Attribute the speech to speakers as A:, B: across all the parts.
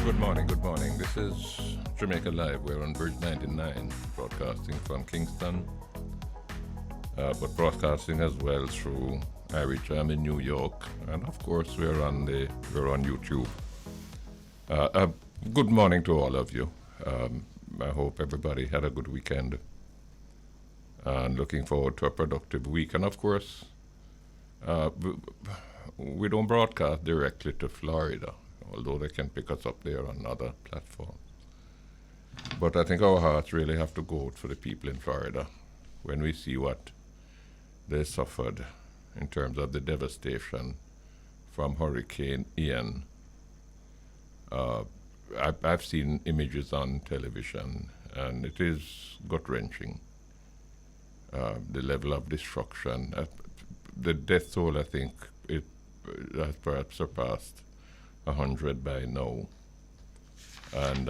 A: Good morning, good morning. This is Jamaica Live. We're on Bridge 99, broadcasting from Kingston, but broadcasting as well through Irish Jam in New York, and of course we're on YouTube. Good morning to all of you. I hope everybody had a good weekend, and looking forward to a productive week. And of course, we don't broadcast directly to Florida, although they can pick us up there on other platforms. But I think our hearts really have to go out for the people in Florida when we see what they suffered in terms of the devastation from Hurricane Ian. I've seen images on television, and it is gut-wrenching. The level of destruction, the death toll, I think, it has perhaps surpassed 100 by now, and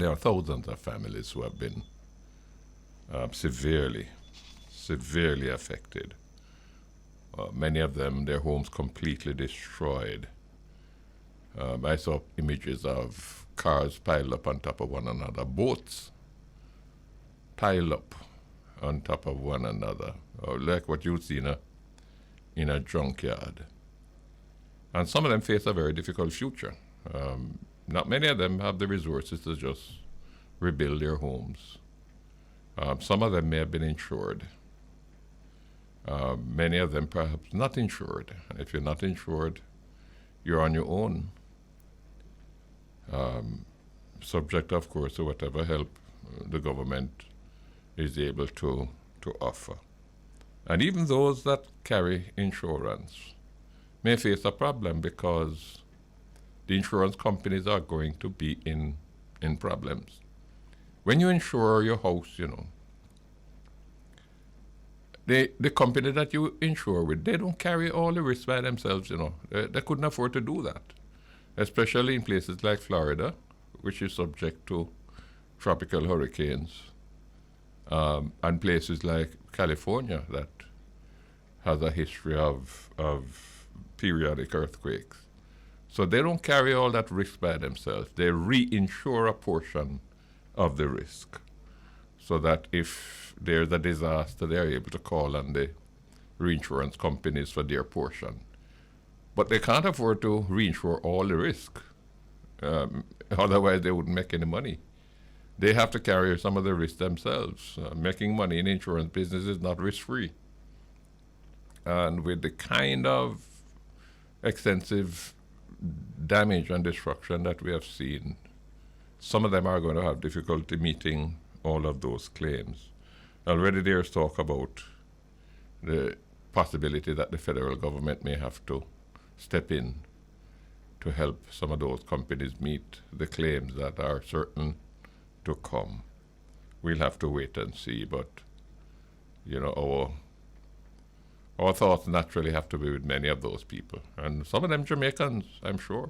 A: there are thousands of families who have been severely affected. Many of them, their homes completely destroyed. I saw images of cars piled up on top of one another, boats piled up on top of one another, like what you would see in a junkyard. And some of them face a very difficult future. Not many of them have the resources to just rebuild their homes. Some of them may have been insured. Many of them perhaps not insured. And if you're not insured, you're on your own. Subject, of course, to whatever help the government is able to offer. And even those that carry insurance may face a problem because the insurance companies are going to be in problems. When you insure your house, the company that you insure with, they don't carry all the risk by themselves, They couldn't afford to do that, especially in places like Florida, which is subject to tropical hurricanes, and places like California that has a history of periodic earthquakes. So they don't carry all that risk by themselves. They reinsure a portion of the risk so that if there's a disaster, they're able to call on the reinsurance companies for their portion. But they can't afford to reinsure all the risk. Otherwise, they wouldn't make any money. They have to carry some of the risk themselves. Making money in insurance business is not risk-free. And with the kind of extensive damage and destruction that we have seen, some of them are going to have difficulty meeting all of those claims. Already there's talk about the possibility that the federal government may have to step in to help some of those companies meet the claims that are certain to come. We'll have to wait and see, but our thoughts naturally have to be with many of those people, and some of them Jamaicans, I'm sure.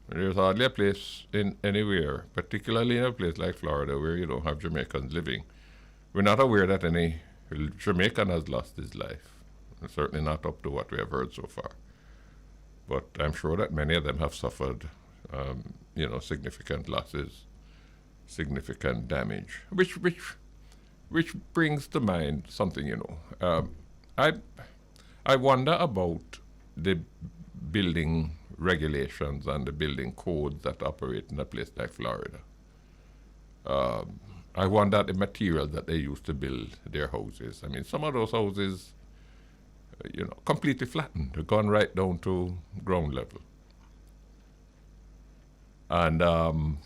A: There's hardly a place anywhere, particularly in a place like Florida, where you don't have Jamaicans living. We're not aware that any Jamaican has lost his life. Certainly not up to what we have heard so far. But I'm sure that many of them have suffered, significant losses, significant damage, which brings to mind something, I wonder about the building regulations and the building codes that operate in a place like Florida. I wonder the materials that they use to build their houses. I mean, some of those houses, completely flattened, gone right down to ground level. And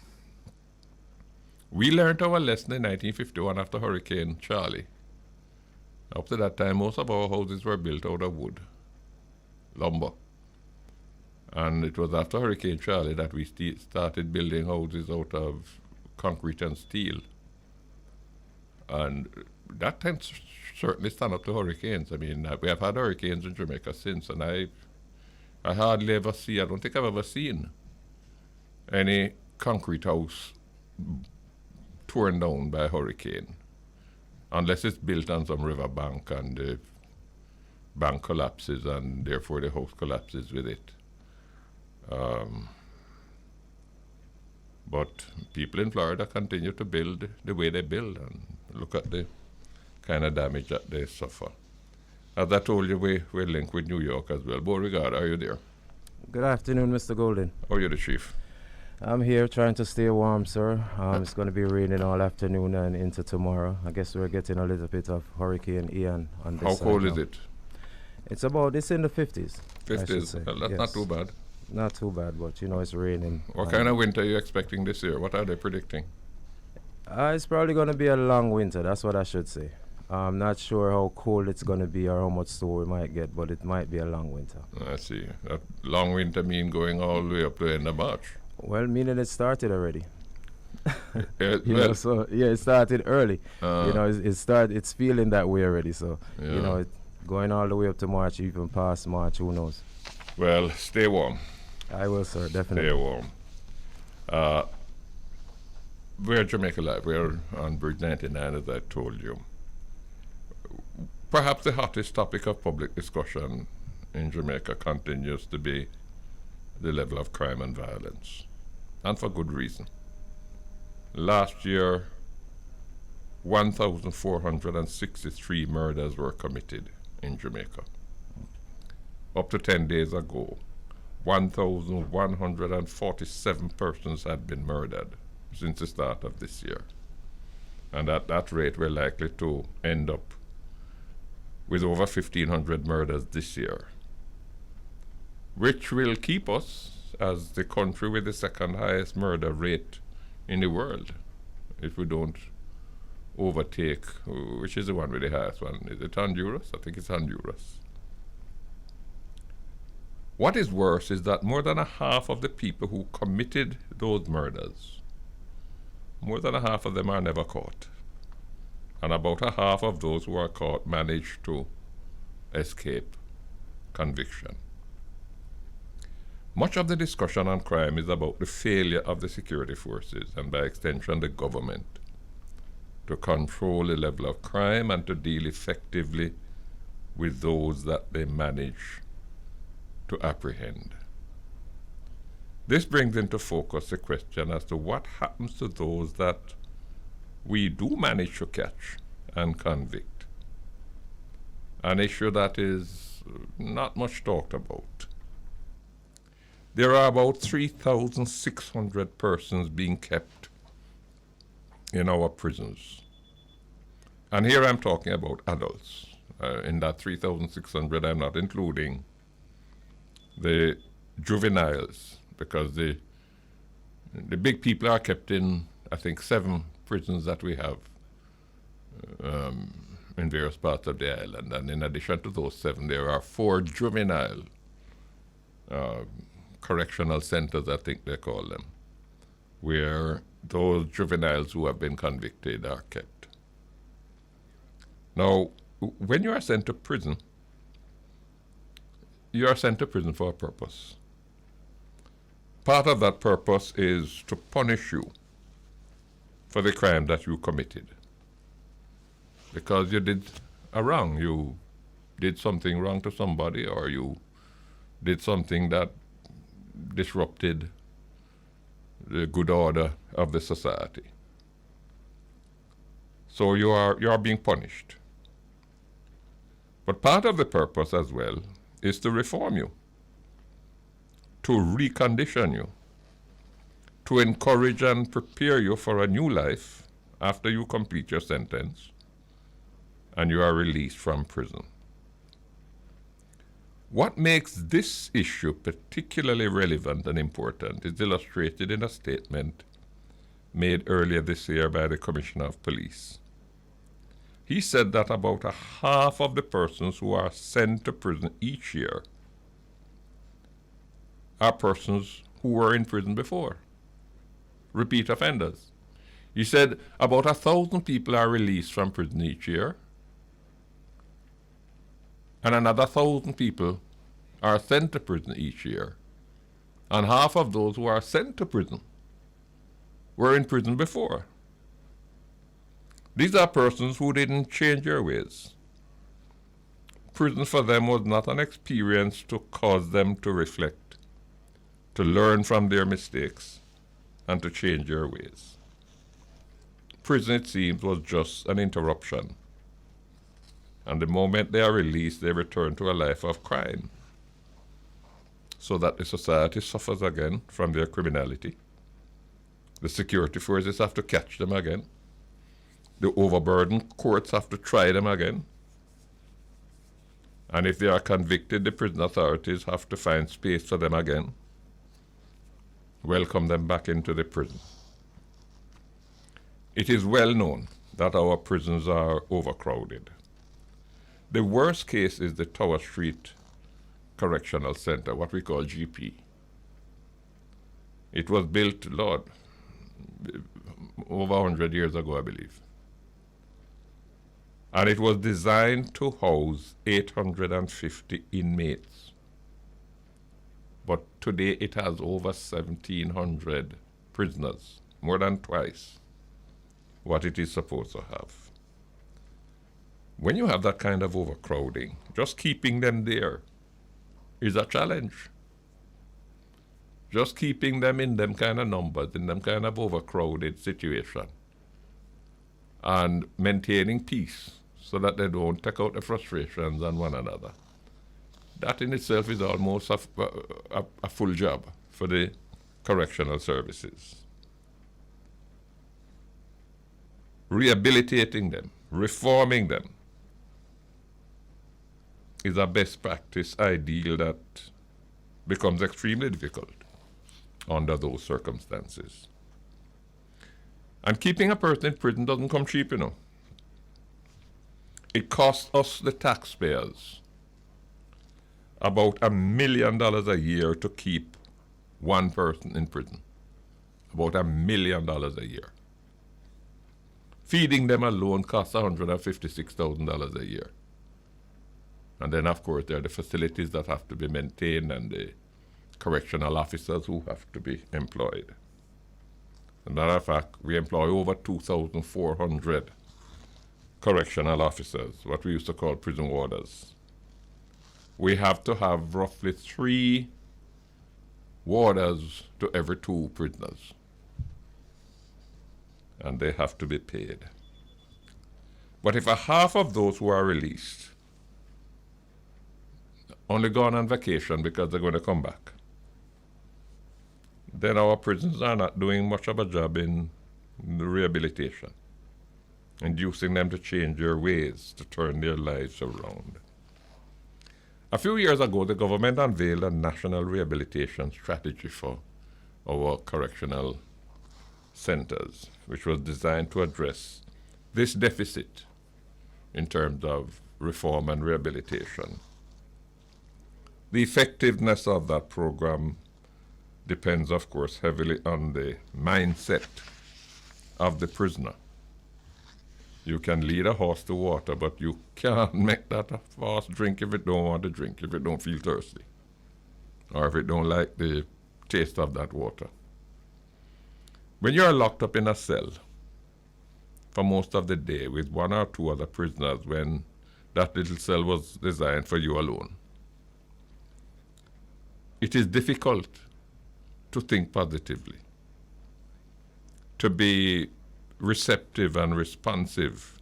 A: we learned our lesson in 1951 after Hurricane Charlie. Up to that time, most of our houses were built out of wood, lumber. And it was after Hurricane Charlie that we started building houses out of concrete and steel. And that tends to certainly stand up to hurricanes. I mean, we have had hurricanes in Jamaica since, and I hardly ever see, I don't think I've ever seen any concrete house torn down by a hurricane, unless it's built on some river bank and the bank collapses and therefore the house collapses with it. But people in Florida continue to build the way they build, and look at the kind of damage that they suffer. As I told you, we're linked with New York as well. Beauregard, are you there?
B: Good afternoon, Mr. Golden.
A: How are you, the chief?
B: I'm here trying to stay warm, sir. It's going to be raining all afternoon and into tomorrow. I guess we're getting a little bit of Hurricane Ian on this
A: How
B: side
A: cold
B: now.
A: is it?
B: It's in the 50s.
A: 50s? Well, that's
B: yes.
A: not too bad.
B: Not too bad, but it's raining.
A: What kind of winter are you expecting this year? What are they predicting?
B: It's probably going to be a long winter, that's what I should say. I'm not sure how cold it's going to be or how much snow we might get, but it might be a long winter.
A: I see. That long winter mean going all the way up to the end of March.
B: Well, meaning it started already.
A: Well,
B: So yeah, it started early.
A: uh,
B: It's feeling that way already. So
A: yeah.
B: going all the way up to March, even past March, who knows?
A: Well, stay warm.
B: I will, sir, definitely.
A: Stay warm. We're Jamaica Live. We're on Bridge 99, as I told you. Perhaps the hottest topic of public discussion in Jamaica continues to be the level of crime and violence, and for good reason. Last year, 1,463 murders were committed in Jamaica. Up to 10 days ago, 1,147 persons had been murdered since the start of this year. And at that rate, we're likely to end up with over 1,500 murders this year, which will keep us as the country with the second highest murder rate in the world if we don't overtake, which is the one with the highest one. Is it Honduras? I think it's Honduras. What is worse is that more than a half of the people who committed those murders, more than a half of them are never caught. And about a half of those who are caught manage to escape conviction. Much of the discussion on crime is about the failure of the security forces, and by extension the government, to control the level of crime and to deal effectively with those that they manage to apprehend. This brings into focus the question as to what happens to those that we do manage to catch and convict. An issue that is not much talked about. There are about 3,600 persons being kept in our prisons. And here I'm talking about adults. In that 3,600, I'm not including the juveniles, because the big people are kept in, I think, 7 prisons that we have in various parts of the island. And in addition to those 7, there are 4 juvenile correctional centers, I think they call them, where those juveniles who have been convicted are kept. Now, when you are sent to prison, you are sent to prison for a purpose. Part of that purpose is to punish you for the crime that you committed. Because you did a wrong. You did something wrong to somebody, or you did something that disrupted the good order of the society. So you are being punished. But part of the purpose as well is to reform you, to recondition you, to encourage and prepare you for a new life after you complete your sentence and you are released from prison. What makes this issue particularly relevant and important is illustrated in a statement made earlier this year by the Commissioner of Police. He said that about a half of the persons who are sent to prison each year are persons who were in prison before, repeat offenders. He said about 1,000 people are released from prison each year, and another 1,000 people are sent to prison each year. And half of those who are sent to prison were in prison before. These are persons who didn't change their ways. Prison for them was not an experience to cause them to reflect, to learn from their mistakes, and to change your ways. Prison, it seems, was just an interruption. And the moment they are released, they return to a life of crime, so that the society suffers again from their criminality. The security forces have to catch them again. The overburdened courts have to try them again. And if they are convicted, the prison authorities have to find space for them again, welcome them back into the prison. It is well known that our prisons are overcrowded. The worst case is the Tower Street Correctional Center, what we call GP. It was built, Lord, over 100 years ago, I believe. And it was designed to house 850 inmates. But today it has over 1,700 prisoners, more than twice what it is supposed to have. When you have that kind of overcrowding, just keeping them there is a challenge. Just keeping them in them kind of numbers, in them kind of overcrowded situation, and maintaining peace so that they don't take out the frustrations on one another. That in itself is almost a full job for the correctional services. Rehabilitating them, reforming them, is a best practice ideal that becomes extremely difficult under those circumstances. And keeping a person in prison doesn't come cheap, you know. It costs us, the taxpayers, about $1 million a year to keep one person in prison. About $1 million a year. Feeding them alone costs $156,000 a year. And then, of course, there are the facilities that have to be maintained and the correctional officers who have to be employed. As a matter of fact, we employ over 2,400 correctional officers, what we used to call prison warders. We have to have roughly 3 warders to every 2 prisoners. And they have to be paid. But if a half of those who are released only gone on vacation because they're going to come back, then our prisons are not doing much of a job in the rehabilitation, inducing them to change their ways, to turn their lives around. A few years ago, the government unveiled a national rehabilitation strategy for our correctional centers, which was designed to address this deficit in terms of reform and rehabilitation. The effectiveness of that program depends, of course, heavily on the mindset of the prisoner. You can lead a horse to water, but you can't make that horse drink if it don't want to drink, if it don't feel thirsty, or if it don't like the taste of that water. When you are locked up in a cell for most of the day with 1 or 2 other prisoners, when that little cell was designed for you alone, it is difficult to think positively, to be receptive and responsive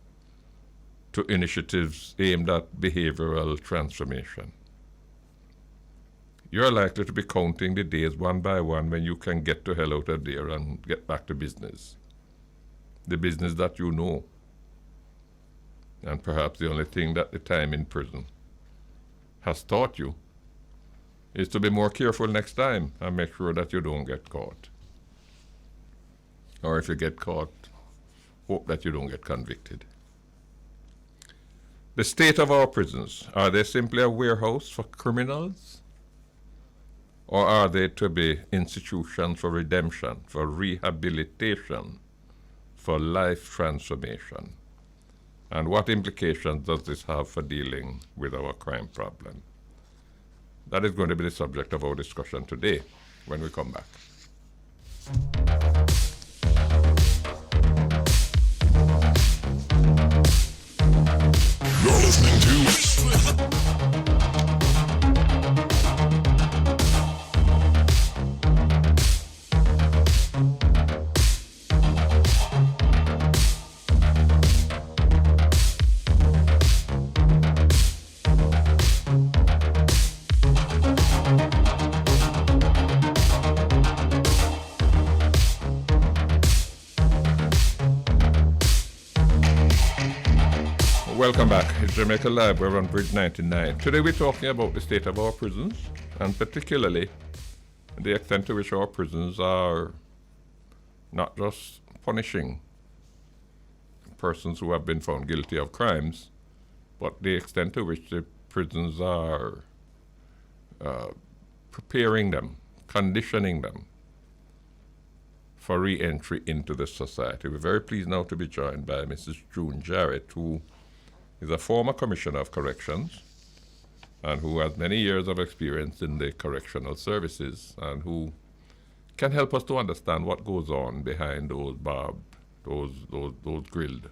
A: to initiatives aimed at behavioral transformation. You're likely to be counting the days one by one when you can get to hell out of there and get back to business. The business that you know. And perhaps the only thing that the time in prison has taught you is to be more careful next time and make sure that you don't get caught. Or if you get caught, hope that you don't get convicted. The state of our prisons, are they simply a warehouse for criminals? Or are they to be institutions for redemption, for rehabilitation, for life transformation? And what implications does this have for dealing with our crime problem? That is going to be the subject of our discussion today when we come back.
C: You're listening to
A: Welcome back. It's Jamaica Live. We're on Bridge 99. Today we're talking about the state of our prisons, and particularly the extent to which our prisons are not just punishing persons who have been found guilty of crimes, but the extent to which the prisons are preparing them, conditioning them for re-entry into the society. We're very pleased now to be joined by Mrs. June Jarrett, who is a former Commissioner of Corrections and who has many years of experience in the correctional services and who can help us to understand what goes on behind those those grilled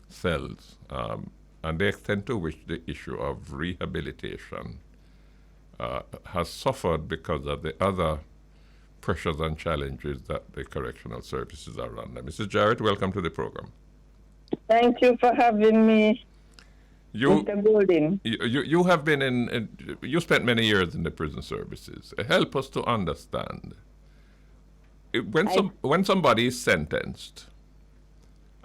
A: cells, and the extent to which the issue of rehabilitation has suffered because of the other pressures and challenges that the correctional services are under. Mrs. Jarrett, welcome to the program.
D: Thank you for having me, Mr. Golden.
A: You have been you spent many years in the prison services. Help us to understand. When somebody is sentenced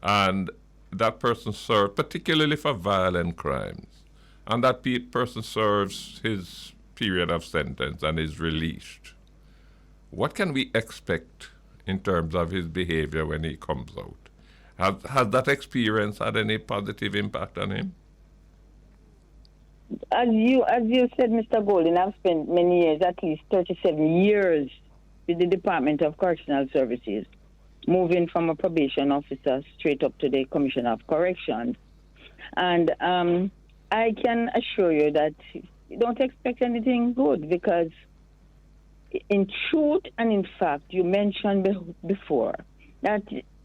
A: and that person served, particularly for violent crimes, and that person serves his period of sentence and is released, what can we expect in terms of his behavior when he comes out? Has that experience had any positive impact on him?
D: As you said, Mr. Golden, I've spent many years, at least 37 years, with the Department of Correctional Services, moving from a probation officer straight up to the Commissioner of Corrections. And I can assure you that you don't expect anything good, because in truth and in fact, you mentioned before that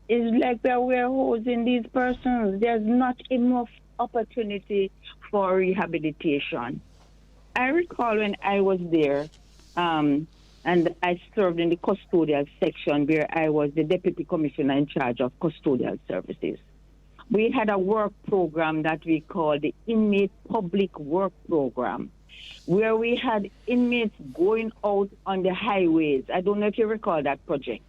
D: it's like we are warehousing these persons. There's not enough opportunity for rehabilitation. I recall when I was there, and I served in the custodial section where I was the Deputy Commissioner in charge of custodial services. We had a work program that we called the Inmate Public Work Program, where we had inmates going out on the highways. I don't know if you recall that project,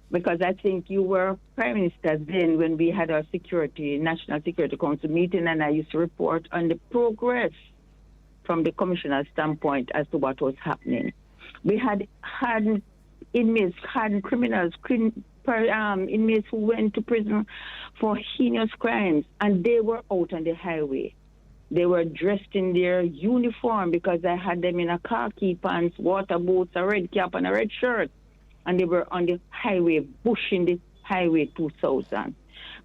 D: because I think you were Prime Minister then when we had our National Security Council meeting, and I used to report on the progress from the Commissioner's standpoint as to what was happening. We had inmates, hardened criminals, inmates who went to prison for heinous crimes, and they were out on the highway. They were dressed in their uniform, because I had them in a khaki pants, water boots, a red cap, and a red shirt. And they were on the highway, bushing the Highway 2000.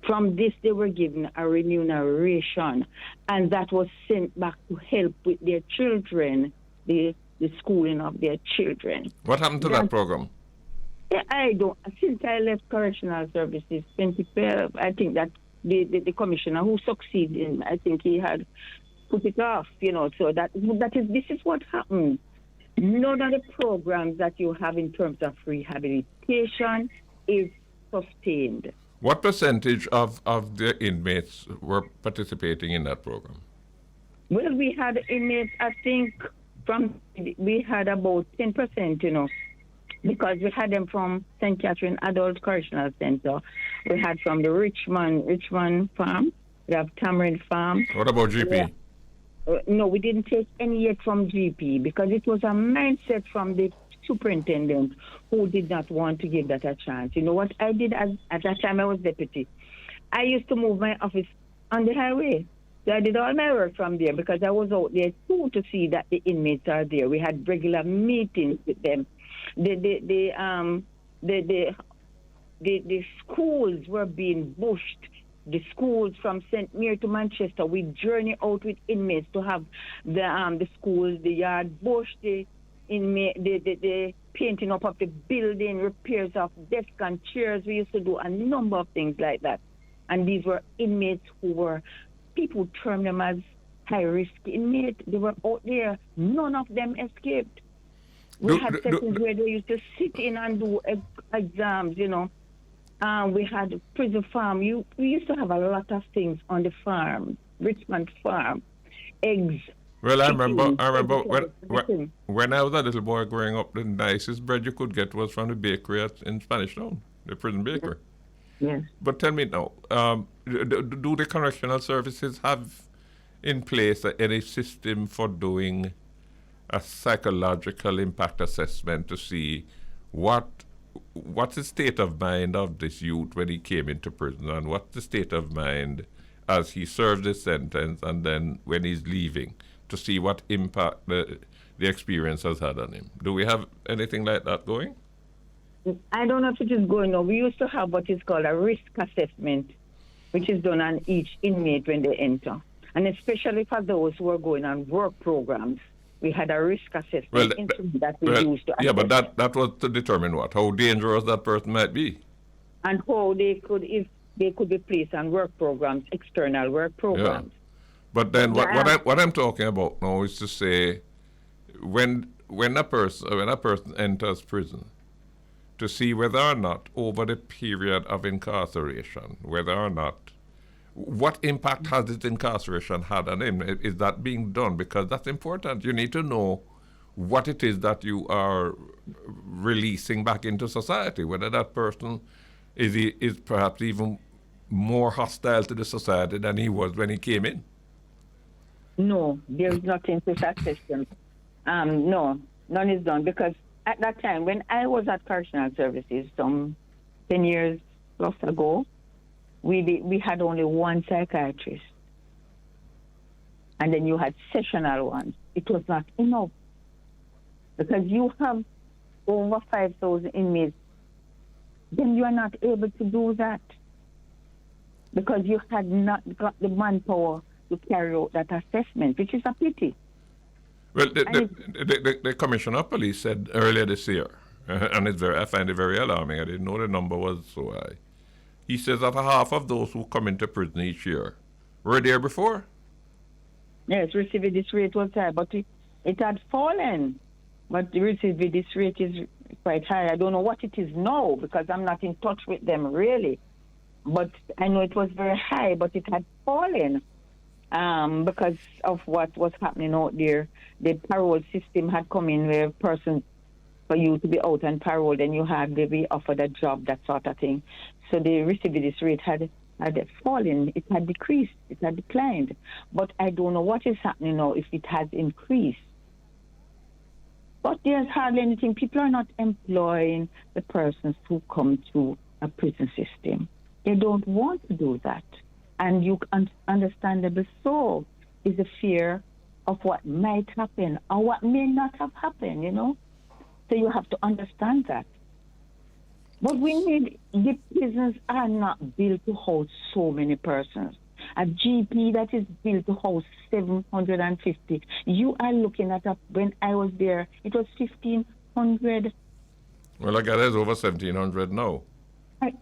D: From this, they were given a remuneration, and that was sent back to help with their children, the schooling of their children.
A: What happened to that program?
D: Since I left Correctional Services 2012, I think that the commissioner who succeeded, I think he had put it off, so this is what happened. None of the programs that you have in terms of rehabilitation is sustained.
A: What percentage of the inmates were participating in that program?
D: Well, we had inmates, I think, we had about 10%, because we had them from St. Catherine Adult Correctional Center. We had from the Richmond Farm. We have Tamarind Farm.
A: What about GP?
D: No, we didn't take any yet from GP, because it was a mindset from the superintendent who did not want to give that a chance. You know what I did at that time? I was deputy. I used to move my office on the highway. So I did all my work from there, because I was out there too to see that the inmates are there. We had regular meetings with them. The schools were being bushed. The schools from St. Mary to Manchester, we journey out with inmates to have the schools, the yard bushed, the painting up of the building, repairs of desks and chairs. We used to do a number of things like that. And these were inmates people term them as high-risk inmates. They were out there. None of them escaped. We had sessions where they used to sit in and do exams, we had prison farm. We used to have a lot of things on the farm, Richmond Farm, eggs.
A: Well, I remember when I was a little boy growing up, the nicest bread you could get was from the bakery in Spanish Town, the prison bakery.
D: Yes.
A: But tell me now, do the correctional services have in place any system for doing a psychological impact assessment to see what's the state of mind of this youth when he came into prison, and what's the state of mind as he served his sentence, and then when he's leaving, to see what impact the experience has had on him? Do we have anything like that going?
D: I don't know if it is going on. We used to have what is called a risk assessment, which is done on each inmate when they enter. And especially for those who are going on work programs, we had a risk assessment that we used to assess.
A: Yeah, but that was to determine what? How dangerous that person might be.
D: And how they could, if they could be placed on work programs, external work programs.
A: Yeah. But then what I'm talking about now is to say, when a person enters prison, to see whether or not over the period of incarceration, whether or not, what impact has this incarceration had on him? Is that being done? Because that's important. You need to know what it is that you are releasing back into society, whether that person is perhaps even more hostile to the society than he was when he came in.
D: No, there's nothing to that system. No, none is done, because at that time, when I was at correctional services some 10 years plus ago, we had only one psychiatrist. And then you had sessional ones. It was not enough. Because you have over 5,000 inmates, then you are not able to do that. Because you had not got the manpower to carry out that assessment, which is a pity.
A: Well, the Commissioner of Police said earlier this year, and I find it very alarming, I didn't know the number was so high. He says that half of those who come into prison each year were there before.
D: Yes, recidivist rate was high, but it had fallen. But the recidivist rate is quite high. I don't know what it is now, because I'm not in touch with them really. But I know it was very high, but it had fallen because of what was happening out there. The parole system had come in where person, for you to be out on parole, then you had to be offered a job, that sort of thing. So the recidivist rate had fallen, it had decreased, it had declined. But I don't know what is happening now, if it has increased. But there's hardly anything. People are not employing the persons who come to a prison system. They don't want to do that. And you understandably so is the fear of what might happen or what may not have happened, you know. So you have to understand that. But the prisons are not built to hold so many persons. A GP that is built to hold 750. You are looking at, when I was there, it was 1,500.
A: Well, I guess there's over 1,700 now.
D: And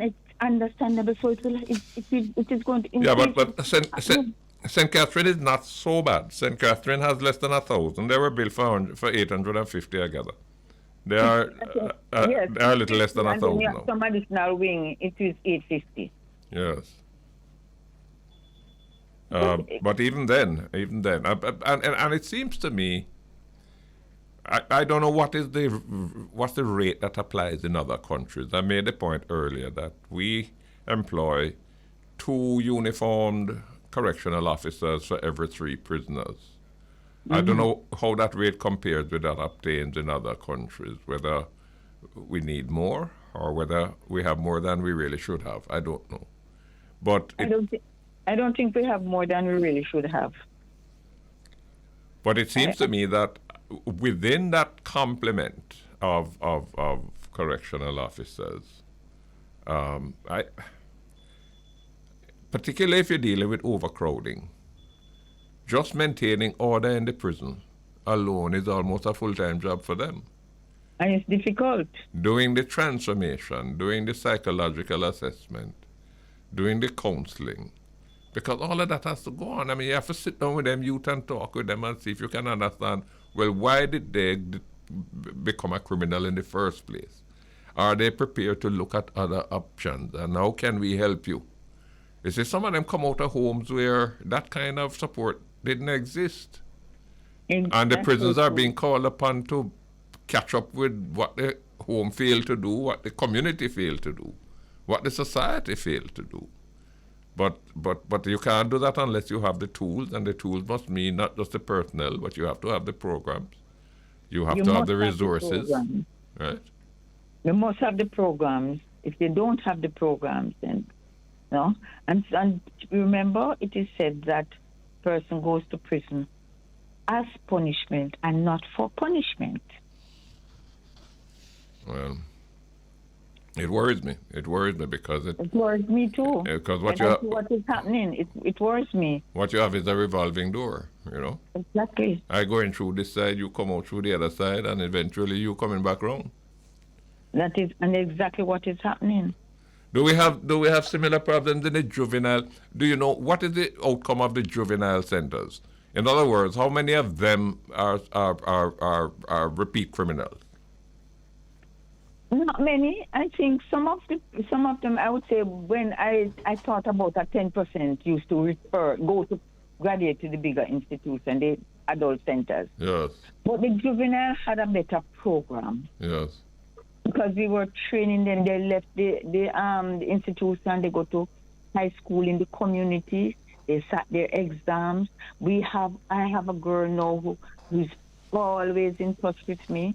D: it's understandable, so it is going to increase.
A: Yeah, but St. Catherine is not so bad. St. Catherine has less than 1,000. They were built for 850, I gather. They are
D: yes.
A: They are a little less than 1,000 now.
D: Some additional wing, it is 850.
A: Yes. But even then, and it seems to me, I don't know what's the rate that applies in other countries. I made the point earlier that we employ 2 uniformed correctional officers for every 3 prisoners. Mm-hmm. I don't know how that rate compares with that obtained in other countries, whether we need more or whether we have more than we really should have. I don't know. But
D: I don't think we have more than we really should have.
A: But it seems to me that within that complement of correctional officers, particularly if you're dealing with overcrowding, just maintaining order in the prison alone is almost a full-time job for them.
D: And it's difficult.
A: Doing the transformation, doing the psychological assessment, doing the counseling, because all of that has to go on. I mean, you have to sit down with them youth and talk with them and see if you can understand, well, why did they become a criminal in the first place? Are they prepared to look at other options? And how can we help you? You see, some of them come out of homes where that kind of support didn't exist. And the prisons are being called upon to catch up with what the home failed to do, what the community failed to do, what the society failed to do. But you can't do that unless you have the tools, and the tools must mean not just the personnel, but you have to have the programs. You have
D: You
A: to have
D: must
A: the
D: have the
A: resources,
D: programs.
A: right?
D: You must have the programs. If they don't have the programs, then no. And remember, it is said that person goes to prison as punishment and not for punishment.
A: Well, it worries me. It worries me because
D: It worries me too.
A: because
D: When I see what is happening, it worries me.
A: what you have is a revolving door. You know,
D: Exactly.
A: I going through this side, you come out through the other side, and eventually you coming back round.
D: That is and exactly what is happening.
A: Do we have similar problems in the juvenile? Do you know what is the outcome of the juvenile centers? In other words, how many of them are repeat criminals?
D: Not many. I think some of them. I would say when I thought about that 10% used to go to graduate to the bigger institution, the adult centers.
A: Yes.
D: But the juvenile had a better program
A: Yes.
D: because we were training them. They left the institution. They go to high school in the community. They sat their exams. I have a girl now who's always in touch with me,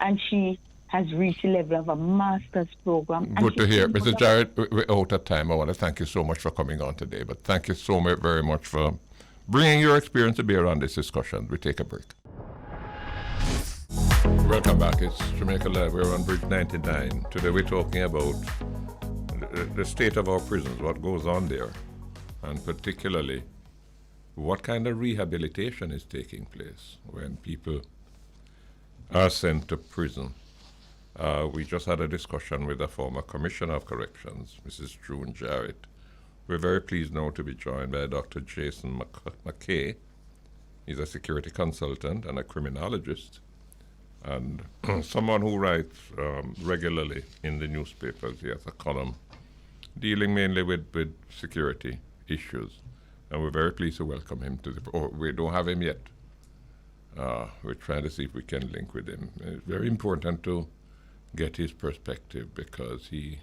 D: and she has reached the level of a master's program.
A: Good to hear. Mr. Jarrett, we're out of time. I want to thank you so much for coming on today, but thank you so very much for bringing your experience to bear on this discussion. We take a break. Welcome back. It's Jamaica Live. We're on Bridge 99. Today we're talking about the state of our prisons, what goes on there, and particularly what kind of rehabilitation is taking place when people are sent to prison. We just had a discussion with the former Commissioner of Corrections, Mrs. June Jarrett. We're very pleased now to be joined by Dr. Jason McKay. He's a security consultant and a criminologist, and someone who writes regularly in the newspapers. He has a column dealing mainly with security issues, and we're very pleased to welcome him to we don't have him yet. We're trying to see if we can link with him. It's very important to get his perspective because he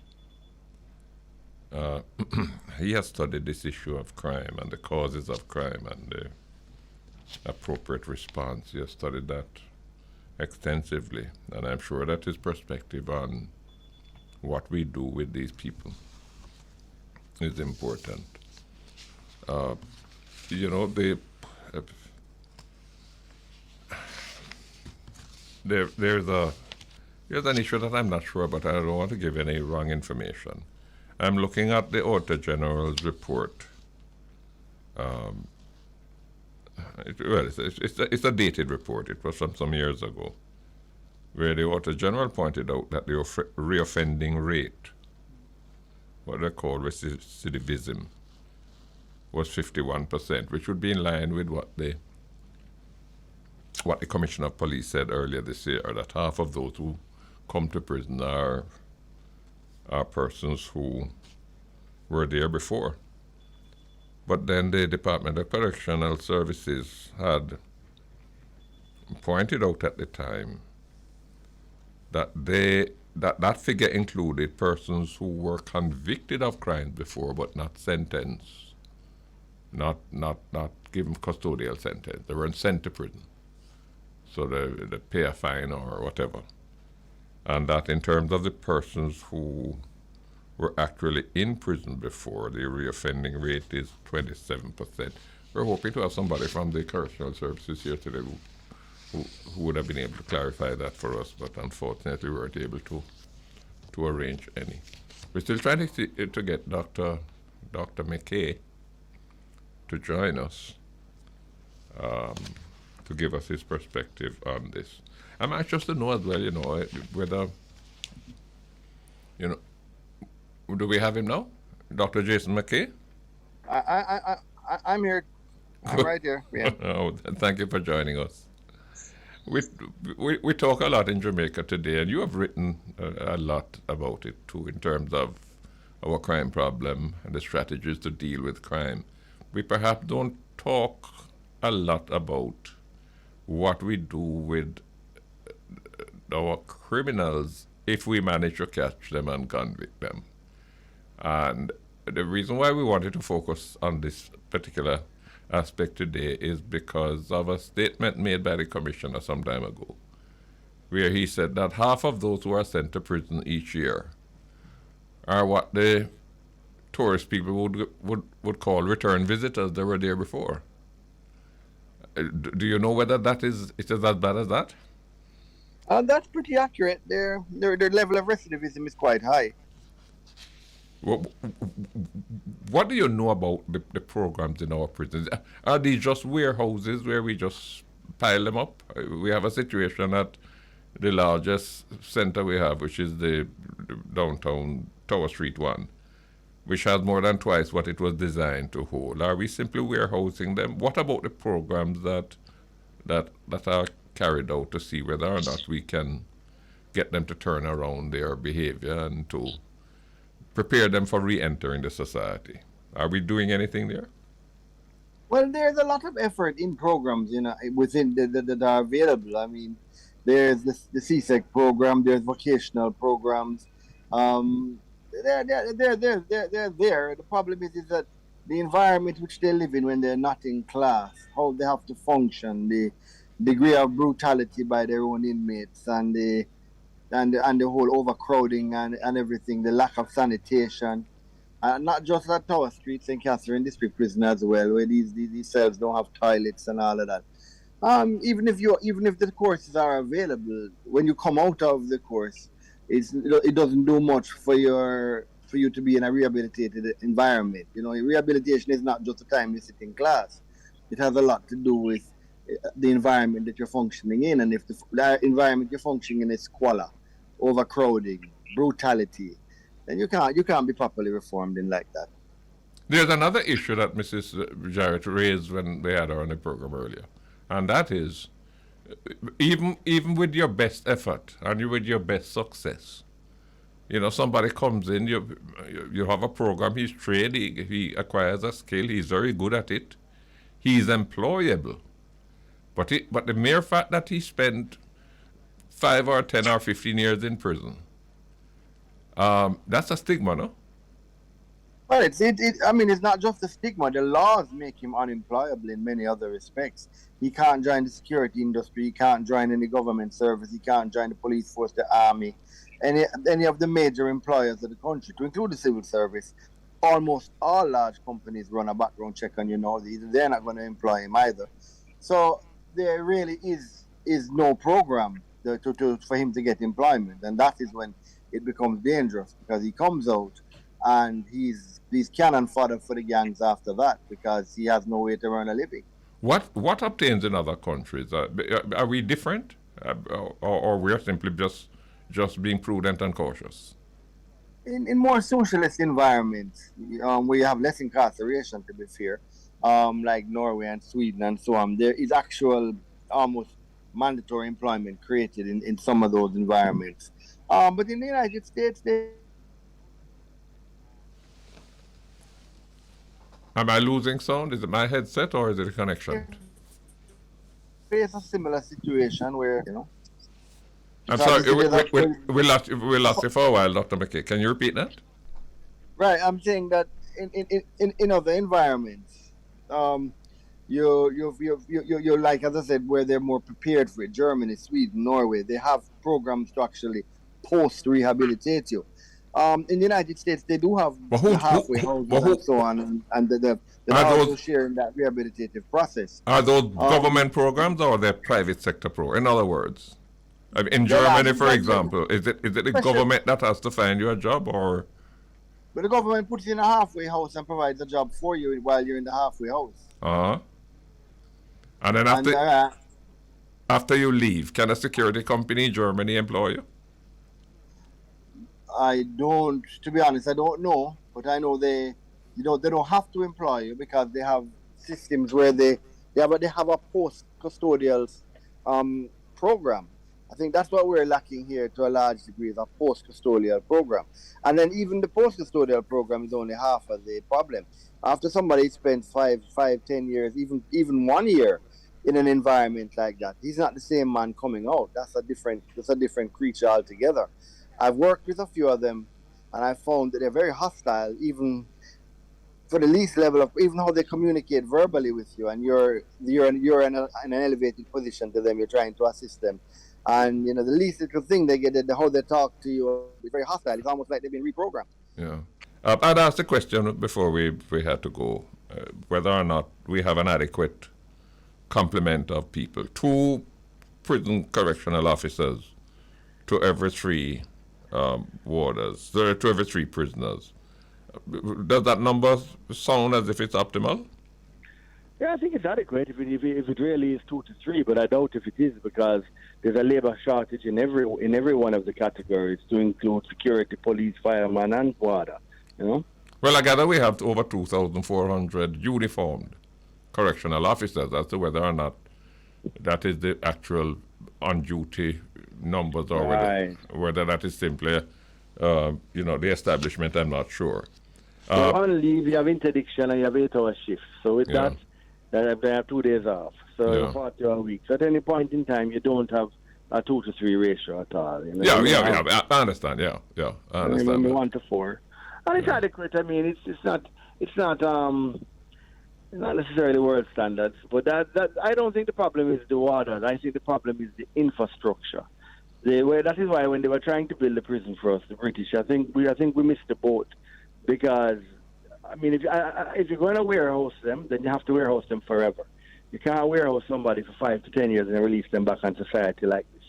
A: has studied this issue of crime and the causes of crime and the appropriate response. He has studied that extensively, and I'm sure that his perspective on what we do with these people is important. There's an issue that I'm not sure about. I don't want to give any wrong information. I'm looking at the Auditor General's report. It's a dated report. It was from some years ago, where the Auditor General pointed out that the reoffending rate, what they call recidivism, was 51%, which would be in line with what the Commissioner of Police said earlier this year, that half of those who come to prison are persons who were there before. But then the Department of Correctional Services had pointed out at the time that that figure included persons who were convicted of crimes before but not sentenced, not given custodial sentence. They weren't sent to prison. So they pay a fine or whatever. And that in terms of the persons who were actually in prison before, the reoffending rate is 27%. We're hoping to have somebody from the correctional services here today who would have been able to clarify that for us, but unfortunately we weren't able to arrange any. We're still trying to get Dr. McKay to join us to give us his perspective on this. I'm anxious to know as well, whether, do we have him now? Dr. Jason McKay?
E: I'm here. I'm right here. Yeah.
A: Oh, thank you for joining us. We talk a lot in Jamaica today, and you have written a lot about it too, in terms of our crime problem and the strategies to deal with crime. We perhaps don't talk a lot about what we do with our criminals if we manage to catch them and convict them. And the reason why we wanted to focus on this particular aspect today is because of a statement made by the commissioner some time ago, where he said that half of those who are sent to prison each year are what the tourist people would call return visitors. They were there before. Do you know whether it is as bad as that?
E: That's pretty accurate. Their level of recidivism is quite high.
A: What do you know about the programs in our prisons? Are these just warehouses where we just pile them up? We have a situation at the largest center we have, which is the downtown Tower Street one, which has more than twice what it was designed to hold. Are we simply warehousing them? What about the programs that are carried out to see whether or not we can get them to turn around their behavior and to prepare them for re-entering the society? Are we doing anything there?
E: Well, there's a lot of effort in programs, within that are available. I mean, there's the CSEC program, there's vocational programs. They're there. The problem is that the environment which they live in when they're not in class, how they have to function, the degree of brutality by their own inmates, and the whole overcrowding and everything, the lack of sanitation, not just at Tower Street, St. Catherine District Prison as well, where these cells don't have toilets and all of that. Even if the courses are available, when you come out of the course, it doesn't do much for you to be in a rehabilitated environment. Rehabilitation is not just the time you sit in class. It has a lot to do with the environment that you're functioning in, and if the environment you're functioning in is squalor, overcrowding, brutality, then you can't be properly reformed in like that.
A: There's another issue that Mrs. Jarrett raised when they had her on the program earlier, and that is even with your best effort and with your best success, somebody comes in, you have a program, he's trained, he acquires a skill, he's very good at it, he's employable. But the mere fact that he spent 5 or 10 or 15 years in prison, that's a stigma, no?
E: Well, it's not just a stigma. The laws make him unemployable in many other respects. He can't join the security industry. He can't join any government service. He can't join the police force, the army, any of the major employers of the country, to include the civil service. Almost all large companies run a background check on they're not going to employ him either. So there really is no program for him to get employment, and that is when it becomes dangerous, because he comes out and he's cannon fodder for the gangs after that, because he has no way to earn a living.
A: What obtains in other countries? Are we different, or we're simply just being prudent and cautious?
E: In more socialist environments, where you have less incarceration, to be fair, like Norway and Sweden and so on, there is actual almost mandatory employment created in some of those environments. But in the United States,
A: Am I losing sound? Is it my headset or is it a connection?
E: It's a similar situation where,
A: I'm sorry, we lost you for a while, Dr. McKay. Can you repeat that?
E: Right, I'm saying that in other environments, you're like, as I said, where they're more prepared for it. Germany, Sweden, Norway, they have programs to actually post-rehabilitate you. In the United States, they do have halfway houses and so on, and they're also sharing that rehabilitative process.
A: Are those government programs or they're private sector programs? In other words, in Germany, for example, is it the government that has to find you a job, or?
E: But the government puts you in a halfway house and provides a job for you while you're in the halfway house.
A: And then after you leave, can a security company in Germany employ you?
E: To be honest, I don't know, but I know they don't have to employ you, because they have systems where they have a post-custodial program. I think that's what we're lacking here to a large degree, is a post-custodial program. And then even the post-custodial program is only half of the problem. After somebody spends 5, 10 years, even 1 year in an environment like that, he's not the same man coming out. That's a different creature altogether. I've worked with a few of them, and I found that they're very hostile, even for the least level of, even how they communicate verbally with you, and you're in an elevated position to them. You're trying to assist them, and the least little thing they get, how they talk to you, is very hostile. It's almost like they've been reprogrammed.
A: Yeah. I'd asked the question before we had to go, whether or not we have an adequate complement of people. 2 prison correctional officers to every 3 warders, to every 3 prisoners. Does that number sound as if it's optimal?
F: Yeah, I think it's adequate if it really is 2 to 3, but I doubt if it is, because there's a labor shortage in every one of the categories, to include security, police, fireman, and water.
A: Well, I gather we have over 2,400 uniformed correctional officers. As to whether or not that is the actual on-duty numbers, or whether that is simply, the establishment, I'm not sure.
F: So on leave, you have interdiction and you have 8-hour shifts. So with that, they have 2 days off. So 40 hour weeks. At any point in time, you don't have a 2 to 3 ratio at all.
A: I understand. I understand.
F: Remember 1 to 4. And it's adequate. I mean, it's not necessarily world standards, but that I don't think the problem is the waters. I think the problem is the infrastructure. That is why when they were trying to build the prison for us, the British, I think we missed the boat, because I mean, if you're going to warehouse them, then you have to warehouse them forever. You can't warehouse somebody for 5 to 10 years and then release them back on society like this.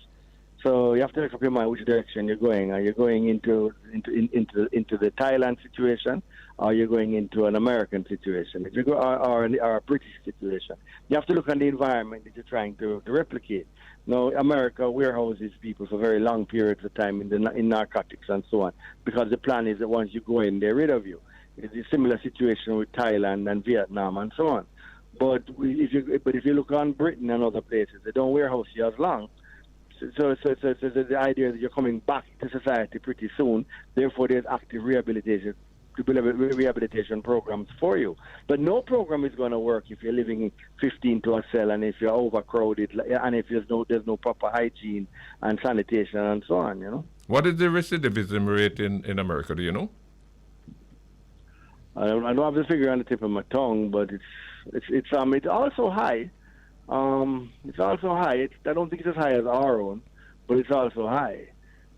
F: So you have to make up your mind which direction you're going. Are you going into the Thailand situation, or you're going into an American situation? If you go or a British situation, you have to look at the environment that you're trying to replicate. Now, America warehouses people for very long periods of time in narcotics and so on, because the plan is that once you go in, they're rid of you. It's a similar situation with Thailand and Vietnam and so on. But if you look on Britain and other places, they don't warehouse you as long. So the idea is that you're coming back to society pretty soon. Therefore, there's active rehabilitation programs for you. But no program is going to work if you're living 15 to a cell, and if you're overcrowded, and if there's no proper hygiene and sanitation and so on.
A: What is the recidivism rate in America? Do you know?
F: I don't have the figure on the tip of my tongue, but it's also high. It's also high. I don't think it's as high as our own, but it's also high,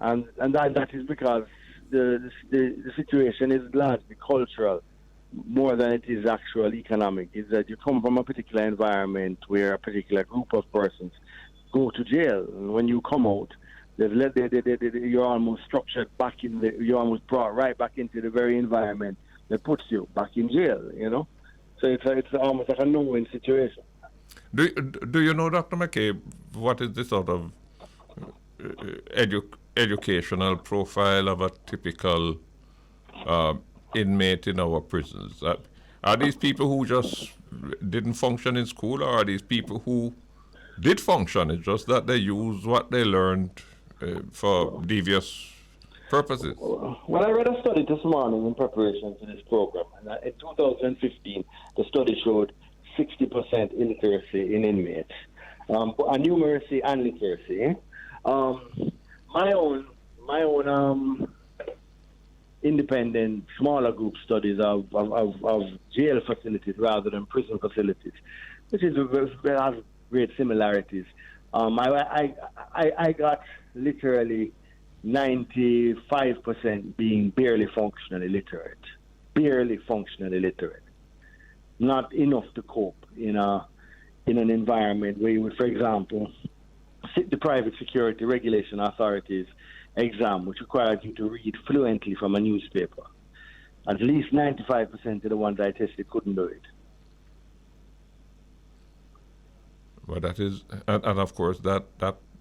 F: and that is because the situation is largely cultural more than it is actual economic. Is that you come from a particular environment where a particular group of persons go to jail, and when you come out, you're almost structured back you're almost brought right back into the very environment that puts you back in jail. So it's almost like a no-win situation.
A: Do you know, Dr. McKay, what is the sort of educational profile of a typical inmate in our prisons? Are these people who just didn't function in school, or are these people who did function? It's just that they use what they learned for devious purposes.
F: Well, I read a study this morning in preparation for this program, and in 2015, the study showed 60% illiteracy in inmates, numeracy and literacy. My own independent, smaller group studies of jail facilities rather than prison facilities, which has great similarities. I got literally 95% being barely functionally literate. Not enough to cope in an environment where you would, for example, sit the private security regulation authorities exam, which requires you to read fluently from a newspaper. At least 95% of the ones I tested couldn't do it.
A: Well, that is, and of course, that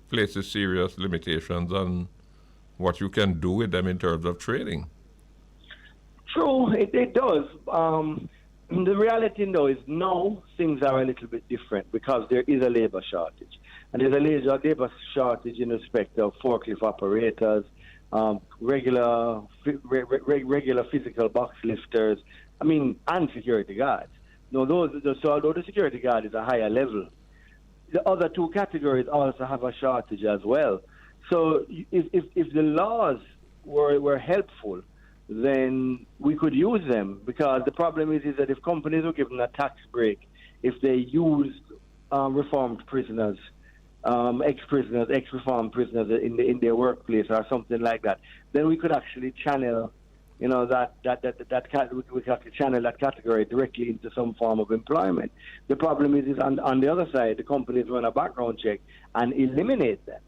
A: places serious limitations on what you can do with them in terms of training.
F: True, it does. The reality, though, is now things are a little bit different because there is a labor shortage. And there's a labor shortage in respect of forklift operators, regular physical box lifters, and security guards. Now, so although the security guard is a higher level, the other 2 categories also have a shortage as well. So if the laws were helpful, then we could use them, because the problem is that if companies were given a tax break, if they used reformed prisoners, ex-prisoners, ex-reformed prisoners in their workplace or something like that, then we could actually channel, we could actually channel that category directly into some form of employment. The problem is on the other side, the companies run a background check and eliminate them.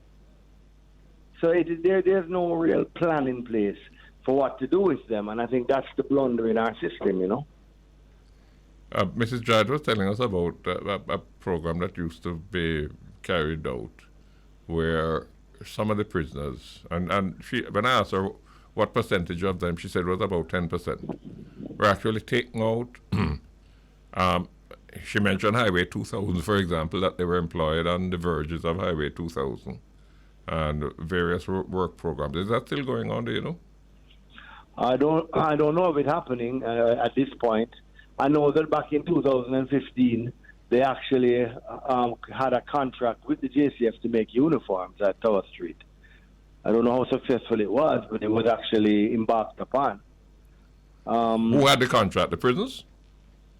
F: So there's no real plan in place for what to do with them, and I think that's the blunder in our system,
A: Mrs. Jarrett was telling us about a program that used to be carried out where some of the prisoners, and she, when I asked her what percentage of them, she said it was about 10%, were actually taken out. She mentioned Highway 2000, for example, that they were employed on the verges of Highway 2000 and various work programs. Is that still going on, do you know?
F: I don't know of it happening at this point. I know that back in 2015, they actually had a contract with the JCF to make uniforms at Tower Street. I don't know how successful it was, but it was actually embarked upon.
A: Who had the contract? The prisoners?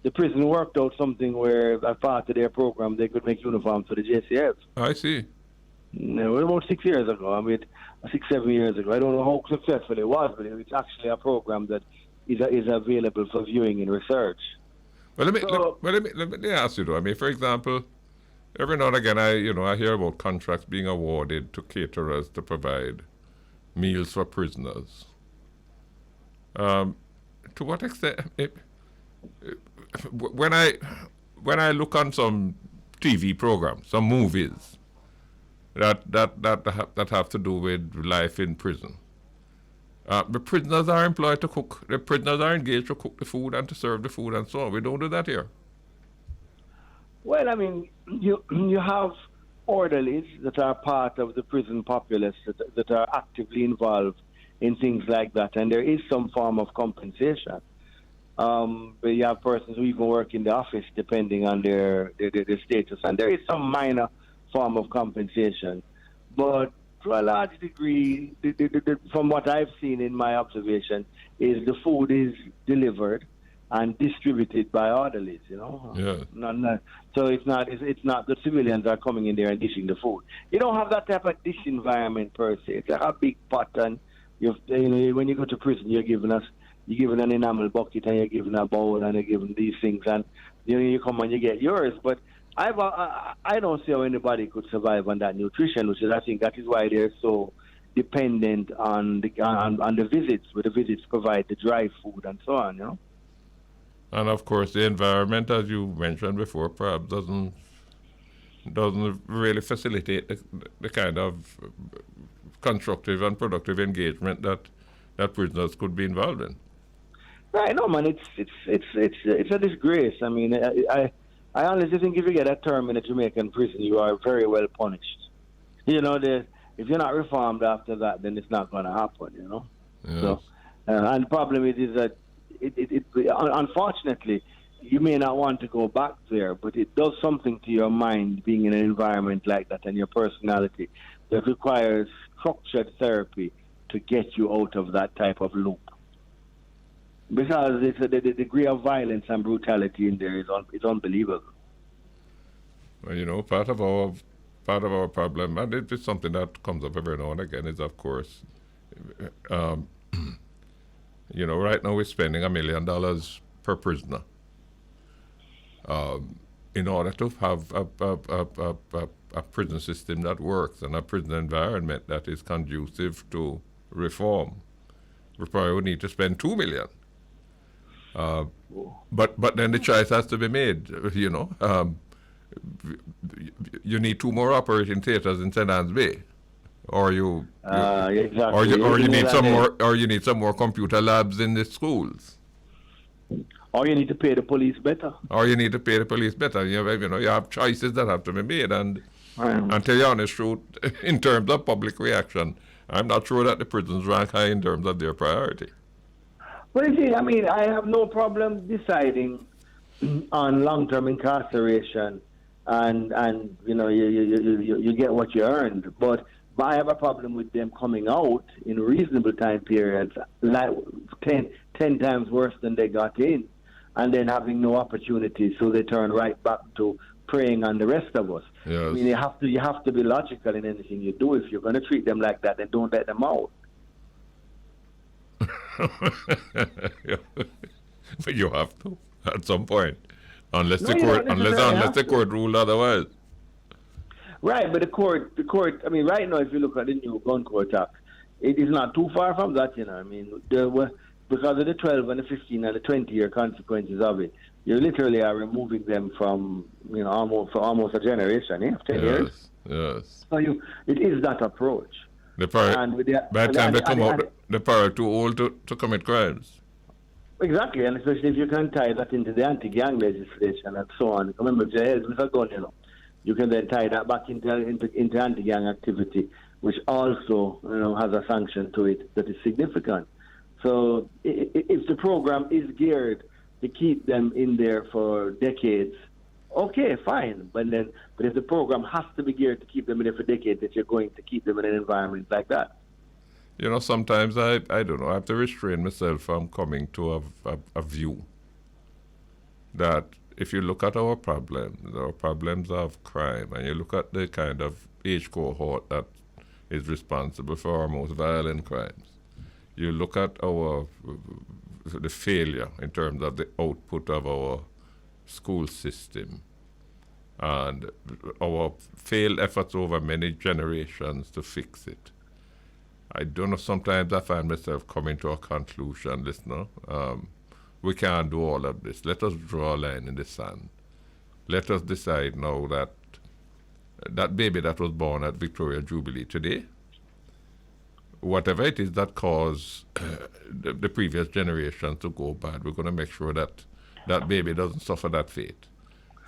F: The prison worked out something where, as part of their program, they could make uniforms for the JCF.
A: I see.
F: No, it was about 6 years ago. 6-7 years ago. I don't know how successful it was, but it's actually a program that is available for viewing and research.
A: Well, let me ask you though. I mean, for example, every now and again, I hear about contracts being awarded to caterers to provide meals for prisoners. To what extent? When I look on some TV programs, some movies that have to do with life in prison, the prisoners are employed to cook. The prisoners are engaged to cook the food and to serve the food and so on. We don't do that here.
F: Well, I mean, you have orderlies that are part of the prison populace that are actively involved in things like that, and there is some form of compensation. But you have persons who even work in the office depending on their status, and there is some minor form of compensation. But to a large degree, from what I've seen in my observation, is the food is delivered and distributed by orderlies,
A: Yeah.
F: So it's not the civilians are coming in there and dishing the food. You don't have that type of dish environment per se. It's like a big pot, and when you go to prison, you're given an enamel bucket and you're given a bowl and you're given these things, and you come and you get yours. But I don't see how anybody could survive on that nutrition, which is, I think that is why they're so dependent on the visits, where the visits provide the dry food and so on,
A: And of course, the environment, as you mentioned before, perhaps doesn't really facilitate the kind of constructive and productive engagement that prisoners could be involved in.
F: Right, no, man, it's a disgrace. I mean, I honestly think if you get a term in a Jamaican prison, you are very well punished. If you're not reformed after that, then it's not going to happen.
A: Yes.
F: So, and the problem is that unfortunately, you may not want to go back there, but it does something to your mind being in an environment like that, and your personality that requires structured therapy to get you out of that type of loop. Because the degree of violence and brutality in there is unbelievable.
A: Well, part of our problem, and it's something that comes up every now and again, is of course, right now we're spending $1 million per prisoner in order to have a prison system that works and a prison environment that is conducive to reform. We probably would need to spend $2 million. But then the choice has to be made. You need 2 more operating theaters in St. Anne's Bay, or you need some more computer labs in the schools.
F: Or you need to pay the police better. You have choices that have to be made, and to tell you the honest truth, in terms of public reaction, I'm not sure that the prisons rank high in terms of their priority. Well, you see, I mean, I have no problem deciding on long-term incarceration, and you get what you earned. But But I have a problem with them coming out in reasonable time periods, like 10 times worse than they got in, and then having no opportunity, so they turn right back to preying on the rest of us.
A: Yes.
F: I mean, you have to be logical in anything you do. If you're going to treat them like that, then don't let them out.
A: But you have to at some point, unless
F: No,
A: the
F: you
A: court
F: don't necessarily
A: unless
F: have
A: the
F: to.
A: court ruled otherwise.
F: Right, but the court. I mean, right now, if you look at the new gun court act, it is not too far from that. I mean, because of the 12 and the 15 and the 20-year consequences of it, you literally are removing them from almost a generation, 10 years.
A: Yes.
F: So it is that approach.
A: The power,
F: And with
A: by the time they come
F: and-
A: out, the power too old to commit crimes.
F: Exactly, and especially if you can tie that into the anti-gang legislation and so on. Remember, if your head with a gun, you can then tie that back into anti-gang activity, which also has a sanction to it that is significant. So if the program is geared to keep them in there for decades, okay, fine. But if the program has to be geared to keep them in there for decades, that you're going to keep them in an environment like that.
A: Sometimes I don't know, I have to restrain myself from coming to a view that if you look at our problems of crime, and you look at the kind of age cohort that is responsible for our most violent crimes, you look at the failure in terms of the output of our school system and our failed efforts over many generations to fix it. I don't know, sometimes I find myself coming to a conclusion, listener. We can't do all of this. Let us draw a line in the sand. Let us decide now that that baby that was born at Victoria Jubilee today, whatever it is that caused the previous generation to go bad, we're going to make sure that that baby doesn't suffer that fate.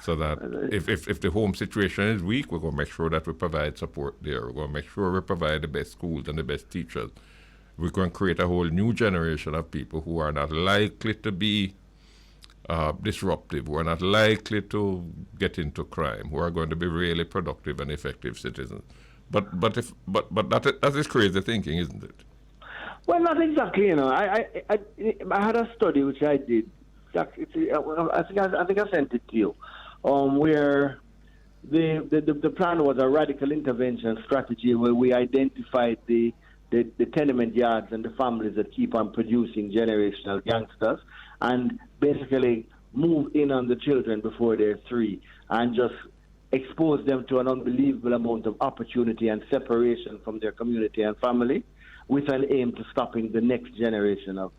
A: So that if the home situation is weak, we're going to make sure that we provide support there. We're going to make sure we provide the best schools and the best teachers. We're going to create a whole new generation of people who are not likely to be disruptive, who are not likely to get into crime, who are going to be really productive and effective citizens. But that is crazy thinking, isn't it?
F: Well, not exactly. I had a study which I did. I think I sent it to you. Where the plan was a radical intervention strategy where we identified the tenement yards and the families that keep on producing generational gangsters and basically move in on the children before they're 3 and just expose them to an unbelievable amount of opportunity and separation from their community and family with an aim to stopping the next generation of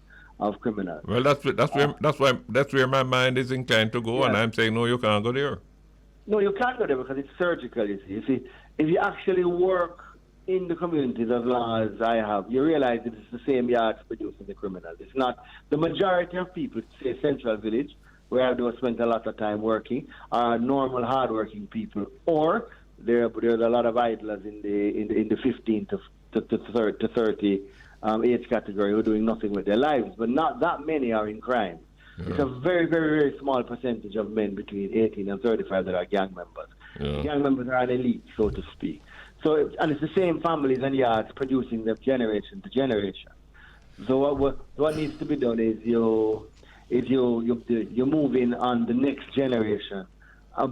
F: criminals.
A: Well, that's where my mind is inclined to go, and I'm saying, no, you can't go there.
F: No, you can't go there because it's surgical, you see. If you actually work in the communities as long as I have, you realize that it's the same yards producing the criminals. It's not the majority of people, say Central Village, where I've spent a lot of time working, are normal, hardworking people, or there's a lot of idlers in the 15 to 30 age category who are doing nothing with their lives, but not that many are in crime. Yeah. It's a very, very, very small percentage of men between 18 and 35 that are gang members. Yeah. Gang members are an elite, so to speak. So, and it's the same families and yards producing them generation to generation. So what needs to be done is you move in on the next generation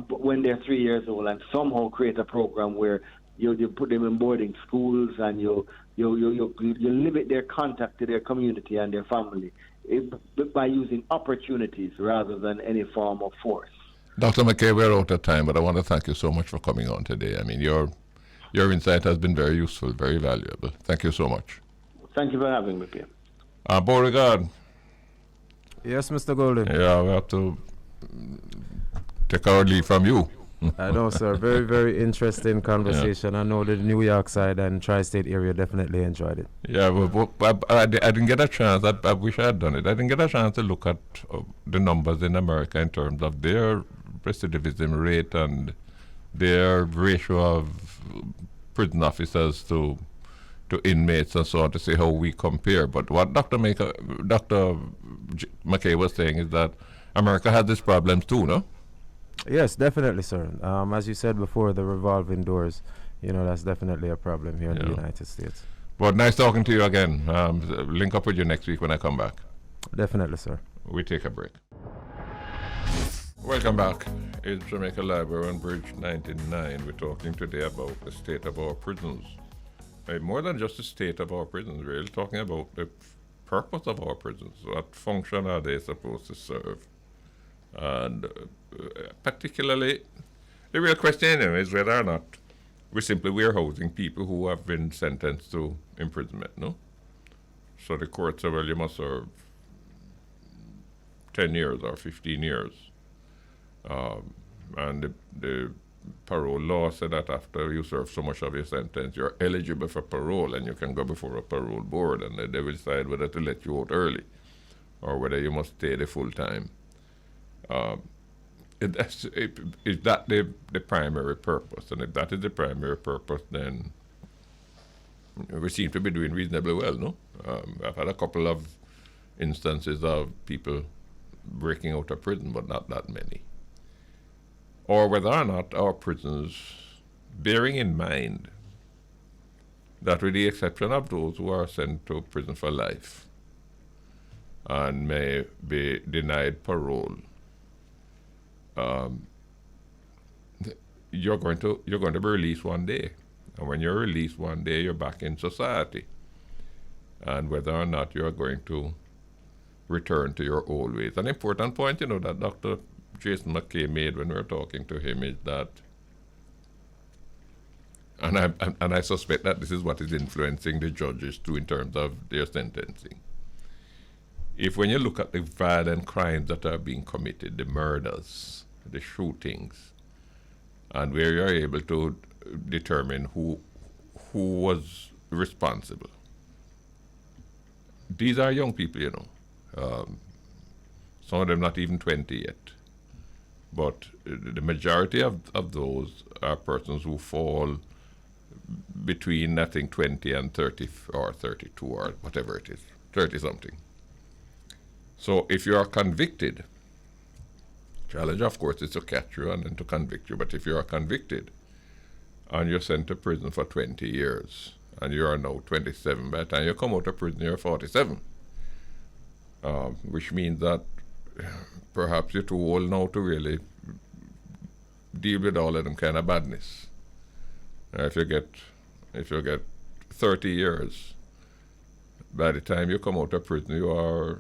F: when they're 3 years old and somehow create a program where you put them in boarding schools and you limit their contact to their community and their family by using opportunities rather than any form of force.
A: Dr. McKay, we're out of time, but I want to thank you so much for coming on today. I mean, your insight has been very useful, very valuable. Thank you so much.
F: Thank you for having me, Pierre.
A: Beauregard.
B: Yes, Mr. Golden.
A: Yeah, we have to take our leave from you.
B: I know, sir. Very, very interesting conversation. Yeah. I know the New York side and tri-state area definitely enjoyed it.
A: Yeah, but I didn't get a chance. I wish I had done it. I didn't get a chance to look at the numbers in America in terms of their recidivism rate and their ratio of prison officers to inmates and so on to see how we compare. But what Dr. McKay was saying is that America has these problems too, no?
B: Yes, definitely, sir. As you said before, the revolving doors. that's definitely a problem here in the United States.
A: But nice talking to you again. Link up with you next week when I come back.
B: Definitely, sir.
A: We take a break. Welcome back. It's Jamaica Library on Bridge 99. We're talking today about the state of our prisons. More than just the state of our prisons, we're really talking about the purpose of our prisons. What function are they supposed to serve? And particularly, the real question is whether or not we're simply warehousing people who have been sentenced to imprisonment, no? So the court said, well, you must serve 10 years or 15 years. And the parole law said that after you serve so much of your sentence, you're eligible for parole and you can go before a parole board and they will decide whether to let you out early or whether you must stay the full time. Is that the primary purpose? And if that is the primary purpose, then we seem to be doing reasonably well, no? I've had a couple of instances of people breaking out of prison, but not that many. Or whether or not our prisons, bearing in mind that with the exception of those who are sent to prison for life and may be denied parole, you're going to be released one day. And when you're released one day, you're back in society. And whether or not you're going to return to your old ways. An important point, that Dr. Jason McKay made when we were talking to him is that, and I suspect that this is what is influencing the judges too in terms of their sentencing. If when you look at the violent crimes that are being committed, the murders, the shootings, and where you're able to determine who was responsible, these are young people, some of them not even 20 yet. But the majority of those are persons who fall between, I think, 20 and 30 or 32 or whatever it is, 30-something. So if you are convicted, challenge, of course, is to catch you and then to convict you. But if you are convicted and you're sent to prison for 20 years and you are now 27, by the time you come out of prison, you're 47, which means that perhaps you're too old now to really deal with all of them kind of badness. If you get 30 years, by the time you come out of prison, you are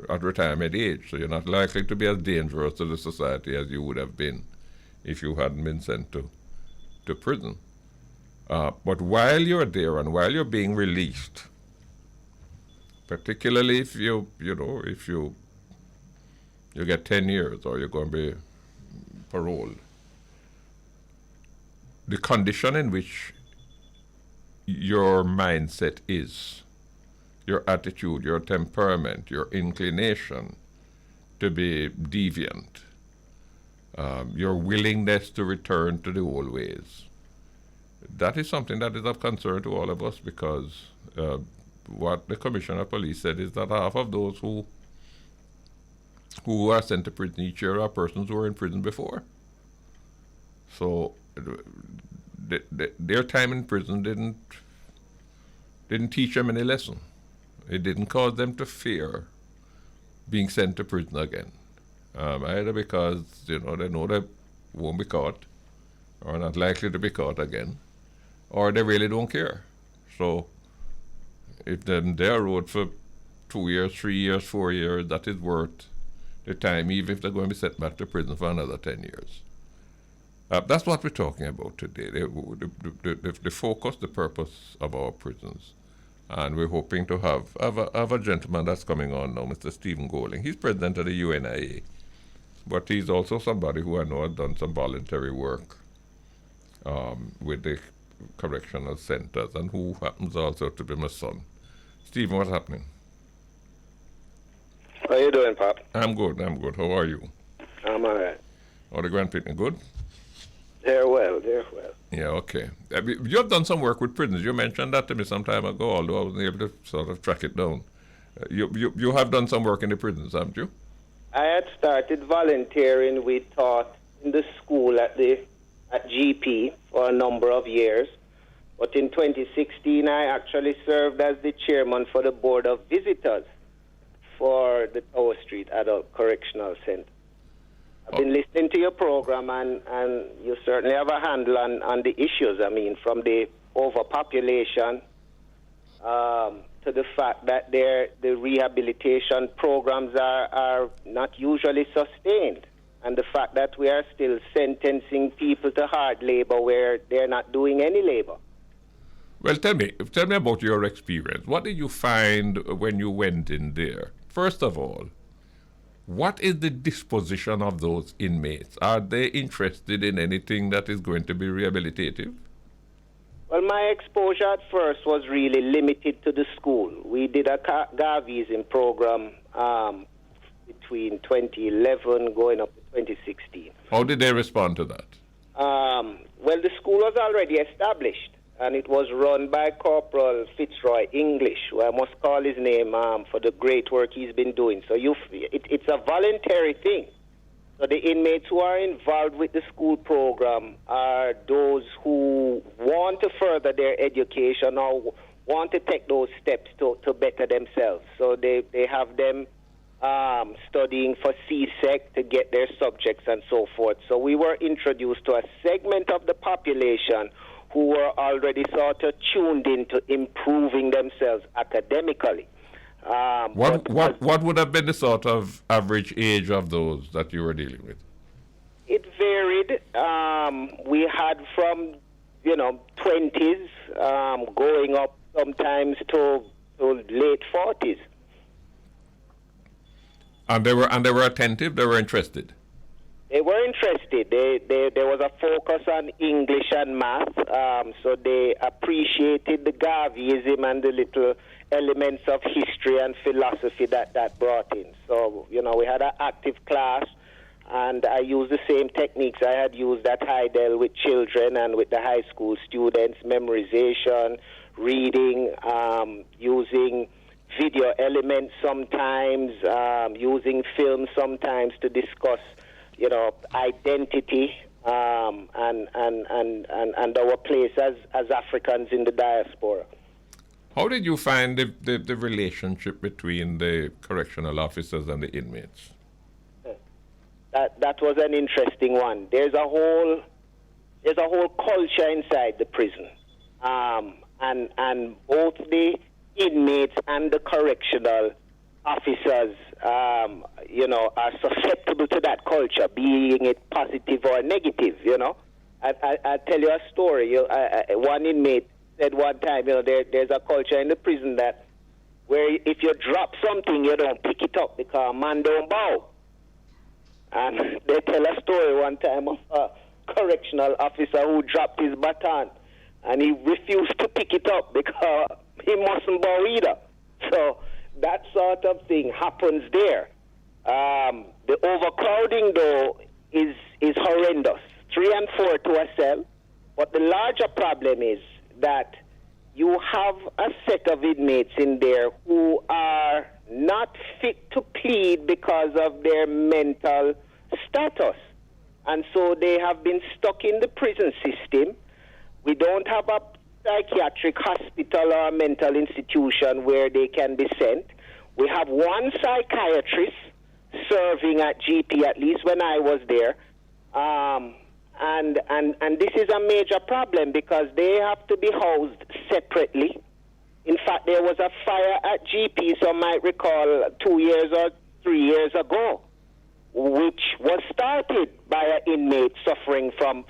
A: at retirement age, so you're not likely to be as dangerous to the society as you would have been if you hadn't been sent to prison. But while you're there and while you're being released, particularly if you get 10 years or you're going to be paroled, the condition in which your mindset is, your attitude, your temperament, your inclination to be deviant, your willingness to return to the old ways, that is something that is of concern to all of us because what the Commissioner of Police said is that half of those who are sent to prison each year are persons who were in prison before. So their time in prison didn't teach them any lesson. It didn't cause them to fear being sent to prison again. Either because they know they won't be caught or not likely to be caught again, or they really don't care. So if then they're rode for 2 years, 3 years, 4 years, that is worth the time, even if they're going to be sent back to prison for another 10 years. That's what we're talking about today, the focus, the purpose of our prisons. And we're hoping to have a gentleman that's coming on now, Mr. Stephen Golding. He's president of the UNIA, but he's also somebody who I know has done some voluntary work with the correctional centers and who happens also to be my son. Stephen, what's happening?
G: How you doing, Pop?
A: I'm good. How are you?
G: I'm all right.
A: Are the grandparents good?
G: They're well.
A: Yeah, okay. You have done some work with prisons. You mentioned that to me some time ago, although I wasn't able to sort of track it down. You have done some work in the prisons, haven't you?
G: I had started volunteering. We taught in the school at the at GP for a number of years. But in 2016, I actually served as the chairman for the Board of Visitors for the Tower Street Adult Correctional Center. I've been listening to your program, and you certainly have a handle on the issues. I mean, from the overpopulation to the fact that the rehabilitation programs are not usually sustained, and the fact that we are still sentencing people to hard labor where they're not doing any labor.
A: Well, tell me about your experience. What did you find when you went in there? First of all, what is the disposition of those inmates? Are they interested in anything that is going to be rehabilitative?
G: Well, my exposure at first was really limited to the school. We did a Gavism program between 2011 going up to 2016.
A: How did they respond to that?
G: Well, the school was already established, and it was run by Corporal Fitzroy English, who I must call his name for the great work he's been doing. So it's a voluntary thing. So the inmates who are involved with the school program are those who want to further their education or want to take those steps to better themselves. So they have them studying for CSEC to get their subjects and so forth. So we were introduced to a segment of the population who were already sort of tuned into improving themselves academically.
A: What would have been the sort of average age of those that you were dealing with?
G: It varied. We had from 20s going up sometimes to late 40s.
A: And they were attentive. They were interested.
G: They were interested. There was a focus on English and math, so they appreciated the Gavism and the little elements of history and philosophy that brought in. So, we had an active class, and I used the same techniques I had used at Heidel with children and with the high school students, memorization, reading, using video elements sometimes, using film sometimes to discuss identity and our place as Africans in the diaspora.
A: How did you find the relationship between the correctional officers and the inmates?
G: That was an interesting one. There's a whole culture inside the prison, and both the inmates and the correctional officers, are susceptible to that culture, being it positive or negative. I'll tell you a story. One inmate said one time, there's a culture in the prison that where if you drop something, you don't pick it up because a man don't bow. And they tell a story one time of a correctional officer who dropped his baton and he refused to pick it up because he mustn't bow either. So that sort of thing happens there. The overcrowding, though, is horrendous. 3 and 4 to a cell. But the larger problem is that you have a set of inmates in there who are not fit to plead because of their mental status. And so they have been stuck in the prison system. We don't have a psychiatric hospital or a mental institution where they can be sent. We have one psychiatrist serving at GP, at least when I was there. And this is a major problem because they have to be housed separately. In fact, there was a fire at GP, some might recall, 2 years or 3 years ago, which was started by an inmate suffering from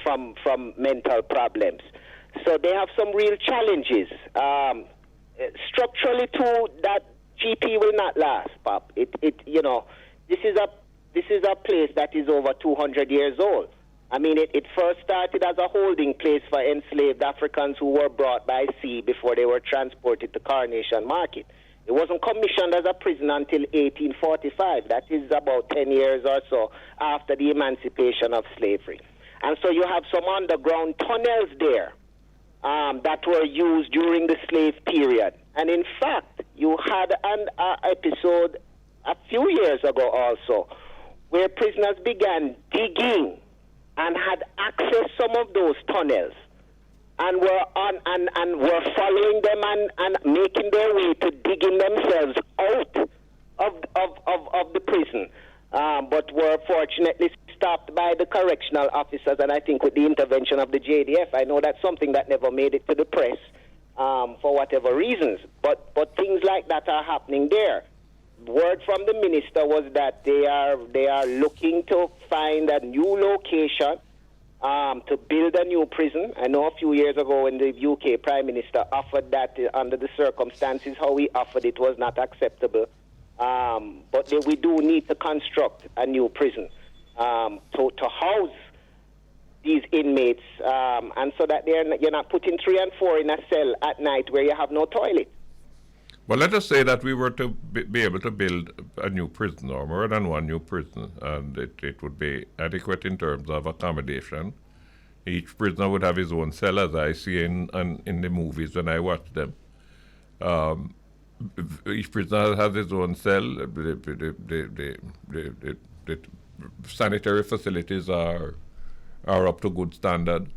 G: mental problems. So they have some real challenges. Structurally, too, that GP will not last, Pop. This is a place that is over 200 years old. I mean, it first started as a holding place for enslaved Africans who were brought by sea before they were transported to Coronation Market. It wasn't commissioned as a prison until 1845. That is about 10 years or so after the emancipation of slavery. And so you have some underground tunnels there that were used during the slave period. And in fact, you had an episode a few years ago also where prisoners began digging and had accessed some of those tunnels and were on and were following them and making their way to digging themselves out of the prison, but were fortunately stopped by the correctional officers, and I think with the intervention of the JDF. I know that's something that never made it to the press for whatever reasons, but things like that are happening there. Word from the minister was that they are looking to find a new location to build a new prison. I know a few years ago when the UK Prime Minister offered that under the circumstances how he offered it was not acceptable. But we do need to construct a new prison to house these inmates, and so that you're not putting 3 and 4 in a cell at night where you have no toilet.
A: Well, let us say that we were to be able to build a new prison, or more than one new prison, and it would be adequate in terms of accommodation. Each prisoner would have his own cell, as I see in the movies when I watch them. Each prisoner has his own cell. The sanitary facilities are up to good standard.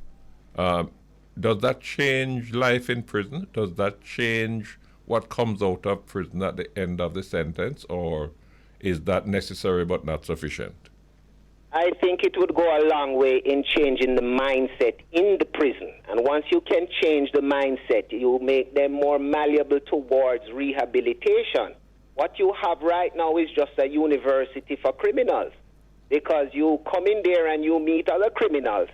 A: Does that change life in prison? Does that change what comes out of prison at the end of the sentence, or is that necessary but not sufficient?
G: I think it would go a long way in changing the mindset in the prison. And once you can change the mindset, you make them more malleable towards rehabilitation. What you have right now is just a university for criminals, because you come in there and you meet other criminals,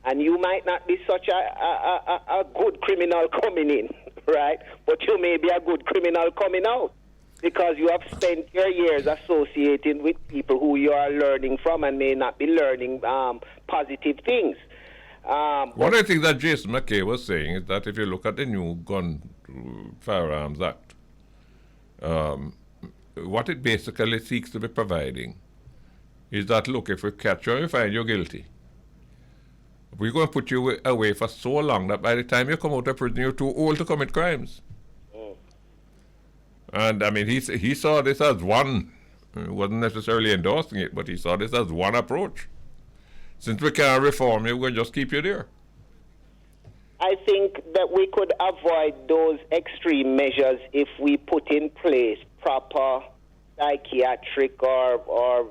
G: and you might not be such a good criminal coming in, right? But you may be a good criminal coming out, because you have spent your years associating with people who you are learning from and may not be learning positive things.
A: One of the things that Jason McKay was saying is that if you look at the new Gun Firearms Act, what it basically seeks to be providing is that, look, if we catch you and we find you guilty, we're going to put you away for so long that by the time you come out of prison, you're too old to commit crimes. And I mean, he saw this as one, he wasn't necessarily endorsing it, but he saw this as one approach. Since we can't reform you, we'll just keep you there.
G: I think that we could avoid those extreme measures if we put in place proper psychiatric or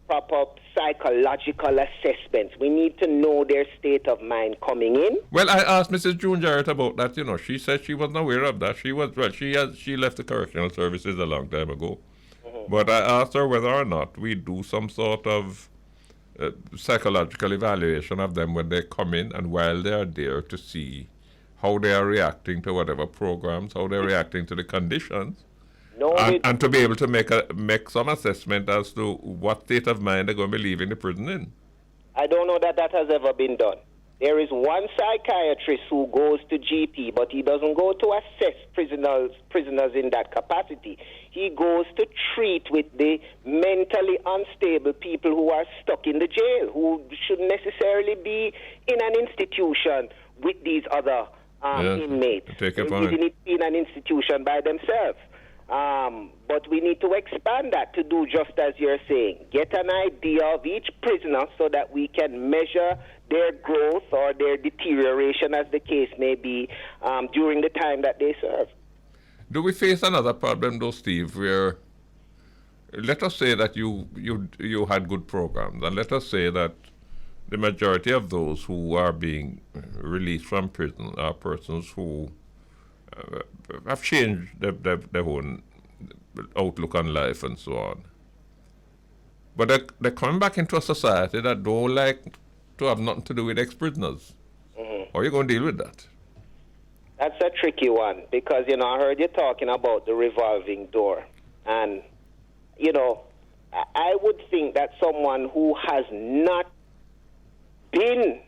G: proper psychological assessments. We need to know their state of mind coming in.
A: Well, I asked Mrs. June Jarrett about that. She said she wasn't aware of that. She left the correctional services a long time ago. Mm-hmm. But I asked her whether or not we do some sort of psychological evaluation of them when they come in and while they are there, to see how they are reacting to whatever programs, how they're reacting to the conditions. And to be able to make some assessment as to what state of mind they're going to be leaving the prison in.
G: I don't know that has ever been done. There is one psychiatrist who goes to GP, but he doesn't go to assess prisoners in that capacity. He goes to treat with the mentally unstable people who are stuck in the jail, who shouldn't necessarily be in an institution with these other inmates.
A: Take your
G: They
A: point.
G: need to be in an institution by themselves. But we need to expand that to do just as you're saying. Get an idea of each prisoner so that we can measure their growth or their deterioration, as the case may be, during the time that they serve.
A: Do we face another problem, though, Steve, where let us say that you had good programs, and let us say that the majority of those who are being released from prison are persons who have changed their own outlook on life and so on. But they're coming back into a society that don't like to have nothing to do with ex-prisoners. Mm-hmm. How are you going to deal with that?
G: That's a tricky one, because, I heard you talking about the revolving door. And, I would think that someone who has not been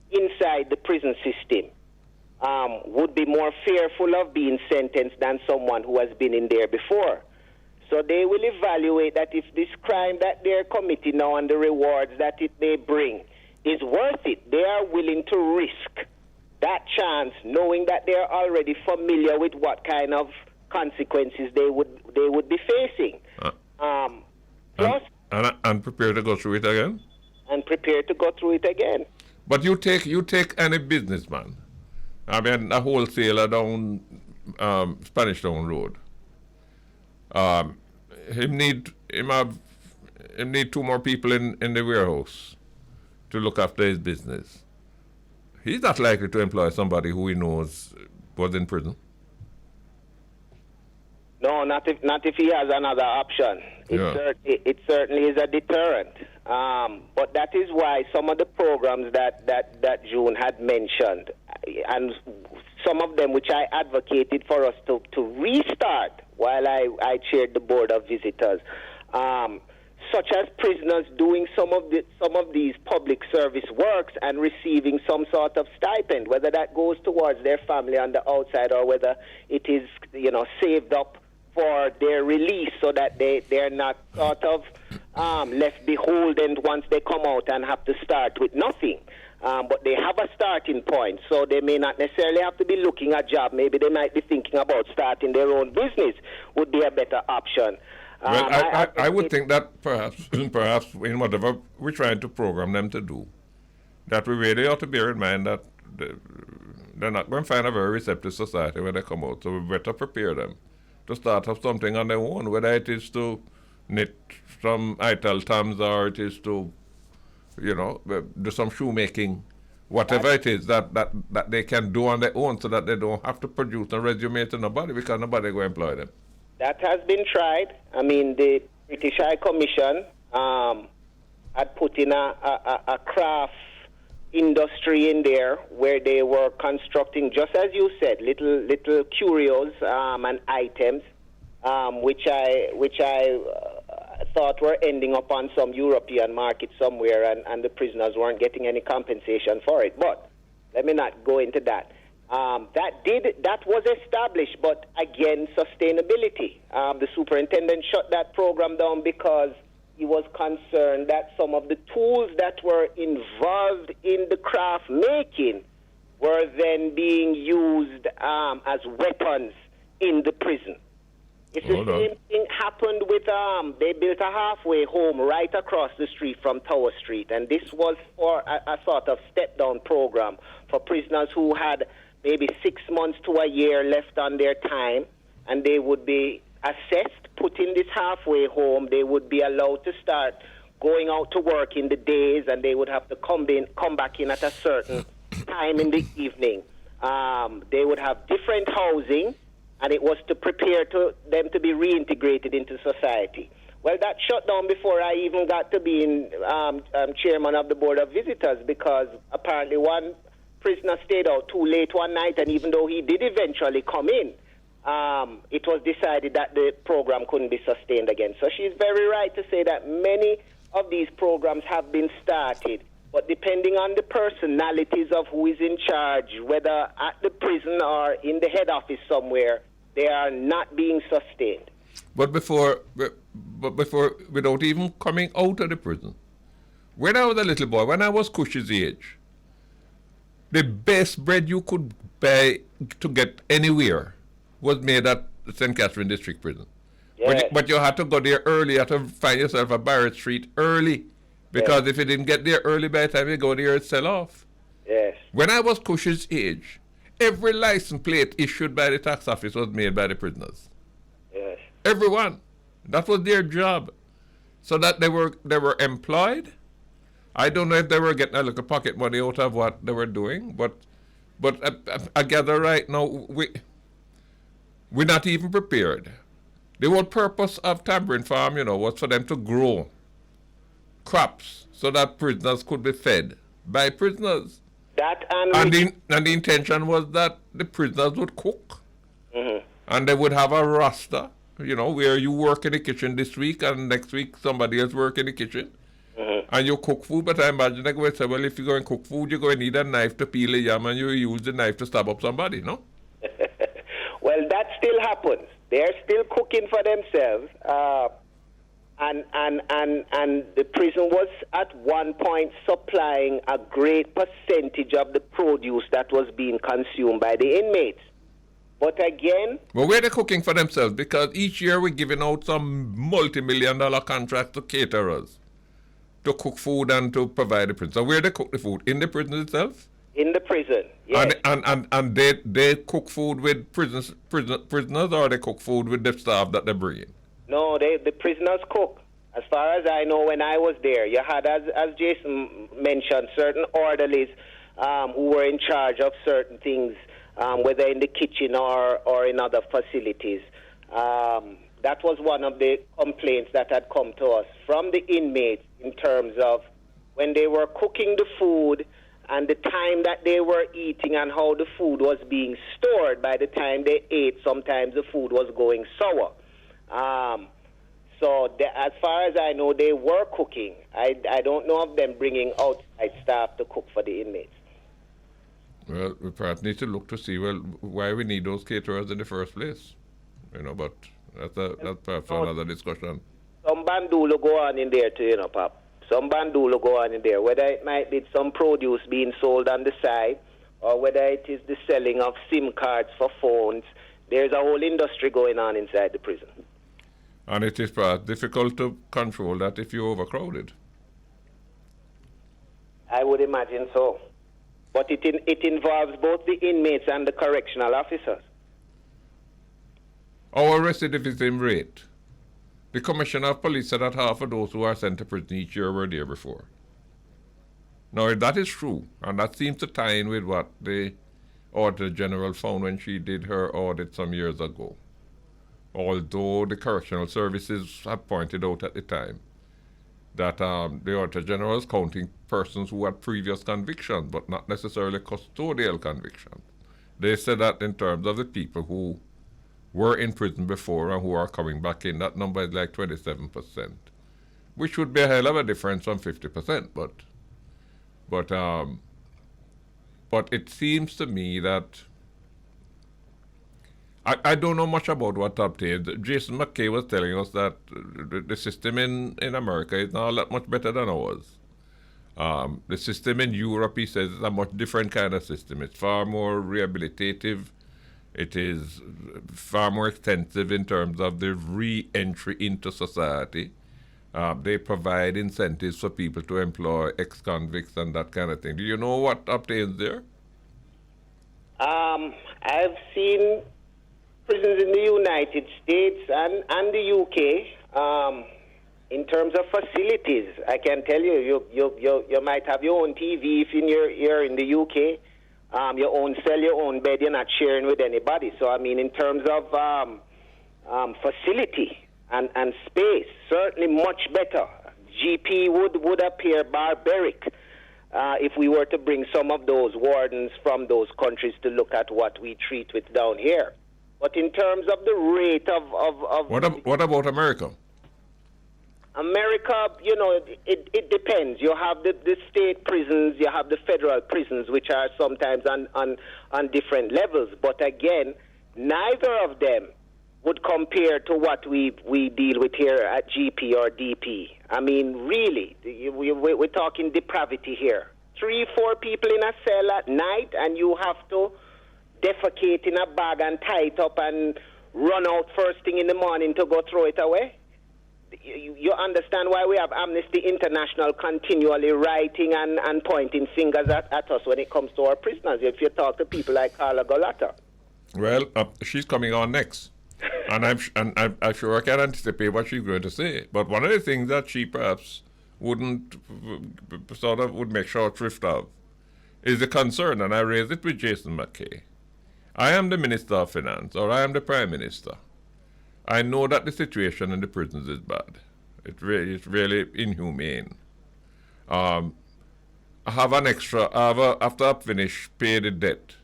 G: inside the prison system would be more fearful of being sentenced than someone who has been in there before. So they will evaluate that if this crime that they're committing now and the rewards that it may bring is worth it, they are willing to risk that chance, knowing that they're already familiar with what kind of consequences they would be facing.
A: And prepared to go through it again?
G: and prepared to go through it again.
A: But you take any businessman, I mean a wholesaler down Spanish Town Road. Him need 2 more people in the warehouse to look after his business. He's not likely to employ somebody who he knows was in prison.
G: No, not if he has another option. It certainly is a deterrent. But that is why some of the programs that June had mentioned, and some of them which I advocated for us to restart while I chaired the board of visitors, such as prisoners doing some of these public service works and receiving some sort of stipend, whether that goes towards their family on the outside or whether it is saved up for their release so that they're not sort of left beholden once they come out and have to start with nothing. But they have a starting point, so they may not necessarily have to be looking at a job. Maybe they might be thinking about starting their own business would be a better option.
A: Well, I would think that perhaps in whatever we're trying to program them to do, that we really ought to bear in mind that they're not going to find a very receptive society when they come out. So we better prepare them to start up something on their own, whether it is to knit some ital tams or it is to, do some shoemaking, whatever it is that they can do on their own so that they don't have to produce a resume to nobody because nobody will employ them.
G: That has been tried. I mean, the British High Commission had put in a craft industry in there where they were constructing, just as you said, little curios and items, which I thought were ending up on some European market somewhere, and the prisoners weren't getting any compensation for it. But let me not go into that. That was established, but again, sustainability. The superintendent shut that program down because he was concerned that some of the tools that were involved in the craft making were then being used as weapons in the prison. It's the same thing happened with, they built a halfway home right across the street from Tower Street, and this was for a sort of step-down program for prisoners who had maybe 6 months to a year left on their time, and they would be assessed, put in this halfway home. They would be allowed to start going out to work in the days, and they would have to come back in at a certain time in the evening. They would have different housing, and it was to prepare them to be reintegrated into society. Well, that shut down before I even got to being chairman of the board of visitors, because apparently one prisoner stayed out too late one night, and even though he did eventually come in, it was decided that the program couldn't be sustained again. So she's very right to say that many of these programs have been started, but depending on the personalities of who is in charge, whether at the prison or in the head office somewhere, they are not being sustained.
A: But before, without even coming out of the prison, when I was a little boy, when I was Cush's age, the best bread you could buy to get anywhere was made at St. Catherine District Prison.
G: Yes.
A: But you had to go there early. You had to find yourself a Barrett Street early. Because if you didn't get there early, by the time you go there, it'd sell off.
G: Yes.
A: When I was Cush's age, every license plate issued by the tax office was made by the prisoners.
G: Yes.
A: Everyone. That was their job. So that they were employed. I don't know if they were getting a little pocket money out of what they were doing, but I gather right now we're not even prepared. The whole purpose of Tambourine Farm, was for them to grow crops so that prisoners could be fed by prisoners. And the intention was that the prisoners would cook, and they would have a roster, where you work in the kitchen this week and next week somebody else work in the kitchen. And you cook food, but I imagine they're going to say, well, if you're going to cook food, you're going to need a knife to peel a yam, and you use the knife to stab up somebody, no?
G: Well, that still happens. They're still cooking for themselves. And the prison was at one point supplying a great percentage of the produce that was being consumed by the inmates. But again...
A: Well, where are they cooking for themselves? Because each year we're giving out some multi-million-dollar contracts to caterers. to cook food and to provide the prison. So where they cook the food? In the prison itself?
G: In the prison, yes.
A: And they cook food with prisoners, or they cook food with the staff that they bring in?
G: No, the prisoners cook. As far as I know, when I was there, you had, as Jason mentioned, certain orderlies who were in charge of certain things, whether in the kitchen or in other facilities. That was one of the complaints that had come to us from the inmates in terms of when they were cooking the food and the time that they were eating and how the food was being stored. By the time they ate, sometimes the food was going sour. As far as I know, they were cooking. I don't know of them bringing outside staff to cook for the inmates.
A: Well, we perhaps need to look to see, why we need those caterers in the first place. But that's perhaps another discussion.
G: Some bandula go on in there too, Pap. Some bandula go on in there, whether it might be some produce being sold on the side or whether it is the selling of SIM cards for phones. There's a whole industry going on inside the prison.
A: And it is perhaps difficult to control that if you're overcrowded.
G: I would imagine so. But it involves both the inmates and the correctional officers.
A: Our recidivism rate. The Commissioner of Police said that half of those who are sent to prison each year were there before. Now, if that is true, and that seems to tie in with what the Auditor General found when she did her audit some years ago, although the Correctional Services had pointed out at the time that the Auditor General is counting persons who had previous convictions, but not necessarily custodial convictions. They said that in terms of the people who were in prison before and who are coming back in, that number is like 27%, which would be a hell of a difference from 50%. But it seems to me that I don't know much about what obtained. Jason McKay was telling us that the system in America is not a lot much better than ours. The system in Europe, he says, is a much different kind of system. It's far more rehabilitative. It is far more extensive in terms of the re-entry into society. They provide incentives for people to employ ex-convicts and that kind of thing. Do you know what obtains there?
G: I've seen prisons in the United States and the UK. In terms of facilities, I can tell you might have your own TV if you're in the UK. Your own cell, your own bed, you're not sharing with anybody. So, I mean, in terms of facility and space, certainly much better. GP would appear barbaric if we were to bring some of those wardens from those countries to look at what we treat with down here. But in terms of the rate of
A: What about America?
G: America, it depends. You have the state prisons, you have the federal prisons, which are sometimes on different levels. But again, neither of them would compare to what we deal with here at GP or DP. I mean, really, we're talking depravity here. 3-4 people in a cell at night, and you have to defecate in a bag and tie it up and run out first thing in the morning to go throw it away. You understand why we have Amnesty International continually writing and pointing fingers at us when it comes to our prisoners. If you talk to people like Carla Gullotta.
A: Well, she's coming on next. And I'm sure I can anticipate what she's going to say. But one of the things that she perhaps would make short shrift of is the concern, and I raised it with Jason McKay. I am the Minister of Finance, or I am the Prime Minister. I know that the situation in the prisons is bad. It's really inhumane. I have an extra, after I've finished, pay the debt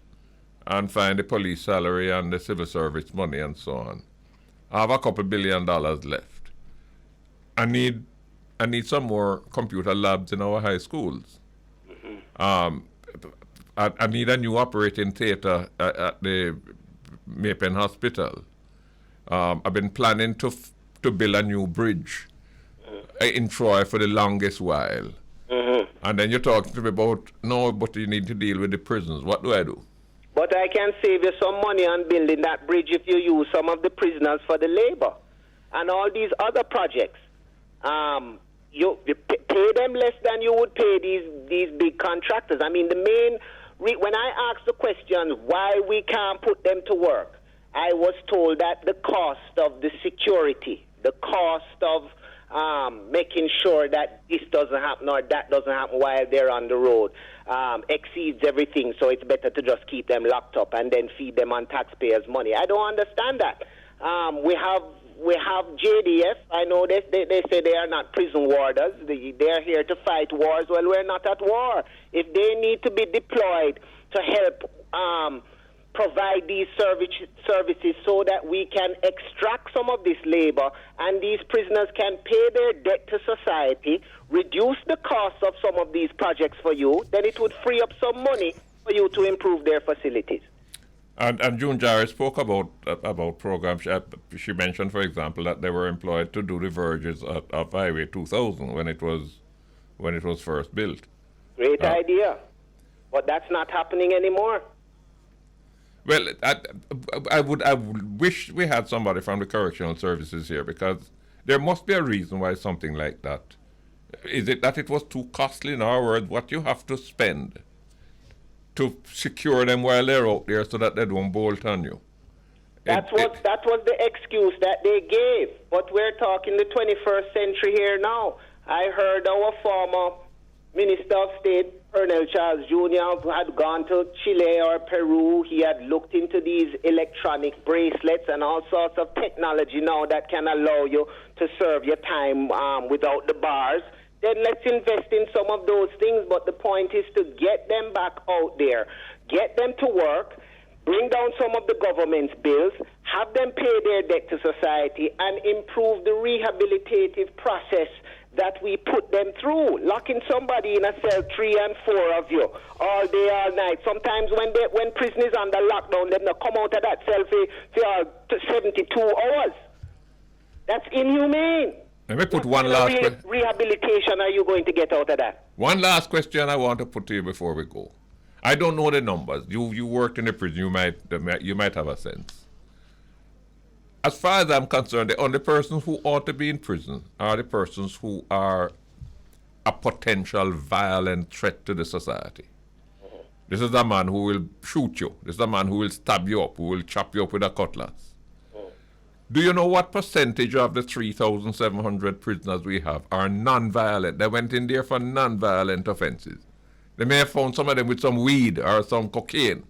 A: and find the police salary and the civil service money and so on. I have a couple $1 billion left. I need some more computer labs in our high schools. I need a new operating theater at the Maypen Hospital. I've been planning to build a new bridge in Troy for the longest while. And then you're talking to me about, no, but you need to deal with the prisons. What do I do?
G: But I can save you some money on building that bridge if you use some of the prisoners for the labor. And all these other projects. you pay them less than you would pay these big contractors. I mean, the main when I asked the question why we can't put them to work, I was told that the cost of the security, the cost of making sure that this doesn't happen or that doesn't happen while they're on the road exceeds everything, so it's better to just keep them locked up and then feed them on taxpayers' money. I don't understand that. We have JDF. I know they say they are not prison warders. They are here to fight wars. Well, we're not at war. If they need to be deployed to help provide these services so that we can extract some of this labor and these prisoners can pay their debt to society, reduce the cost of some of these projects for you, then it would free up some money for you to improve their facilities.
A: And June Jarrett spoke about programs. She mentioned, for example, that they were employed to do the verges of Highway 2000 when it was first built.
G: Great idea, but that's not happening anymore.
A: Well, I would wish we had somebody from the correctional services here, because there must be a reason why something like that. Is it that it was too costly? In our words, what you have to spend to secure them while they're out there so that they don't bolt on you?
G: That was the excuse that they gave. But we're talking the 21st century here now. I heard our former Minister of State, Colonel Charles Jr., who had gone to Chile or Peru. He had looked into these electronic bracelets and all sorts of technology now that can allow you to serve your time without the bars. Then let's invest in some of those things. But the point is to get them back out there, get them to work, bring down some of the government's bills, have them pay their debt to society, and improve the rehabilitative process that we put them through. Locking somebody in a cell, 3 and 4 of you, all day, all night. Sometimes when prison is under lockdown, they don't come out of that cell for 72 hours. That's inhumane.
A: Let me put one last question.
G: Rehabilitation are you going to get out of that?
A: One last question I want to put to you before we go. I don't know the numbers. You worked in the prison. You might have a sense. As far as I'm concerned, the only persons who ought to be in prison are the persons who are a potential violent threat to the society. This is a man who will shoot you. This is a man who will stab you up, who will chop you up with a cutlass. Do you know what percentage of the 3,700 prisoners we have are non-violent? They went in there for non-violent offenses. They may have found some of them with some weed or some cocaine.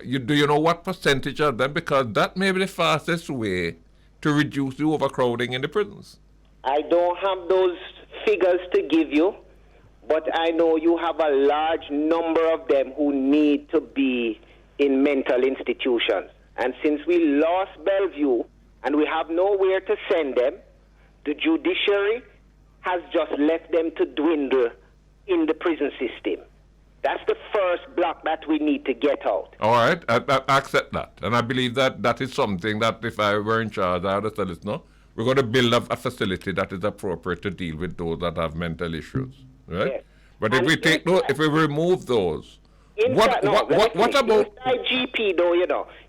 A: Do you know what percentage of them? Because that may be the fastest way to reduce the overcrowding in the prisons.
G: I don't have those figures to give you, but I know you have a large number of them who need to be in mental institutions. And since we lost Bellevue and we have nowhere to send them, the judiciary has just left them to dwindle in the prison system. That's the first block that we need to get out.
A: All right, I accept that. And I believe that is something that if I were in charge, I would say, listen, we're going to build up a facility that is appropriate to deal with those that have mental issues. Right?
G: Yes.
A: But if we remove those, what about
G: GP though,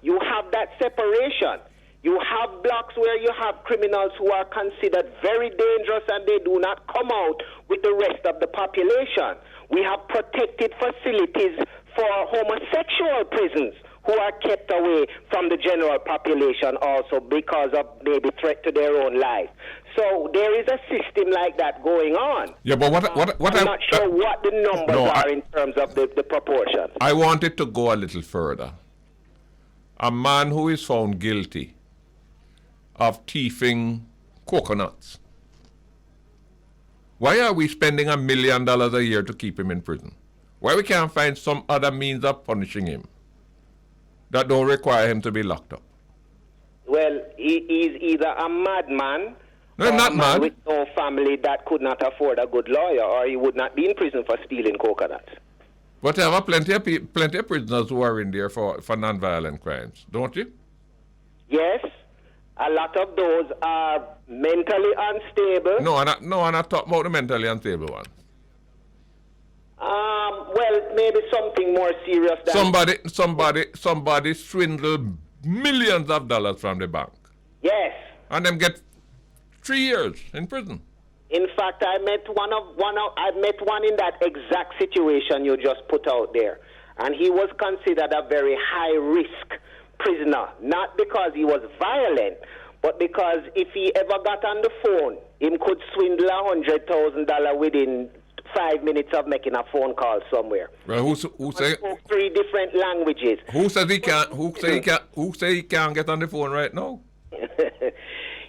G: you have that separation. You have blocks where you have criminals who are considered very dangerous and they do not come out with the rest of the population. We have protected facilities for homosexual prisons who are kept away from the general population also because of maybe threat to their own life. So there is a system like that going on.
A: Yeah, but
G: I'm not sure what the numbers are in terms of the proportions.
A: I want it to go a little further. A man who is found guilty of thieving coconuts. Why are we spending $1 million a year to keep him in prison? Why we can't find some other means of punishing him that don't require him to be locked up?
G: Well, he is either a madman
A: or not
G: a man
A: mad.
G: with no family that could not afford a good lawyer, or he would not be in prison for stealing coconuts.
A: But there are plenty of prisoners who are in there for non-violent crimes, don't you?
G: Yes. A lot of those are mentally unstable.
A: No, I'm not talking about the mentally unstable ones.
G: Well, maybe something more serious than...
A: Somebody swindled millions of dollars from the bank.
G: Yes.
A: And them get 3 years in prison.
G: In fact, I met one in that exact situation you just put out there, and he was considered a very high risk prisoner, not because he was violent, but because if he ever got on the phone, he could swindle $100,000 within 5 minutes of making a phone call somewhere.
A: Well, who say
G: spoke 3 different languages?
A: Who says he can't? Who say he can't get on the phone right now?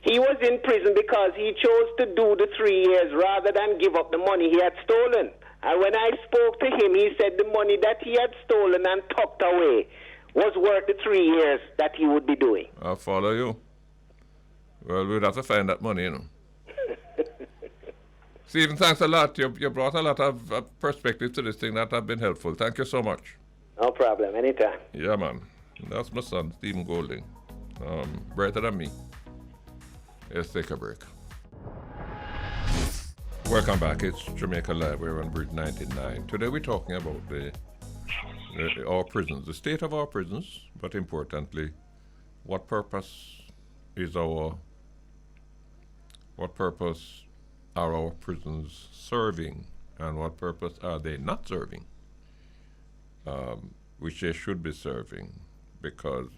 G: He was in prison because he chose to do the 3 years rather than give up the money he had stolen. And when I spoke to him, he said the money that he had stolen and tucked away was worth the 3 years that he would be doing.
A: I'll follow you. Well, we'd have to find that money, you know. Stephen, thanks a lot. You brought a lot of perspective to this thing that have been helpful. Thank you so much.
G: No problem. Anytime.
A: Yeah, man. That's my son, Stephen Golding. Brighter than me. Let's take a break. Welcome back. It's Jamaica Live. We're on Bridge 99. Today we're talking about our prisons, the state of our prisons, but importantly, what purpose are our prisons serving, and what purpose are they not serving, which they should be serving, because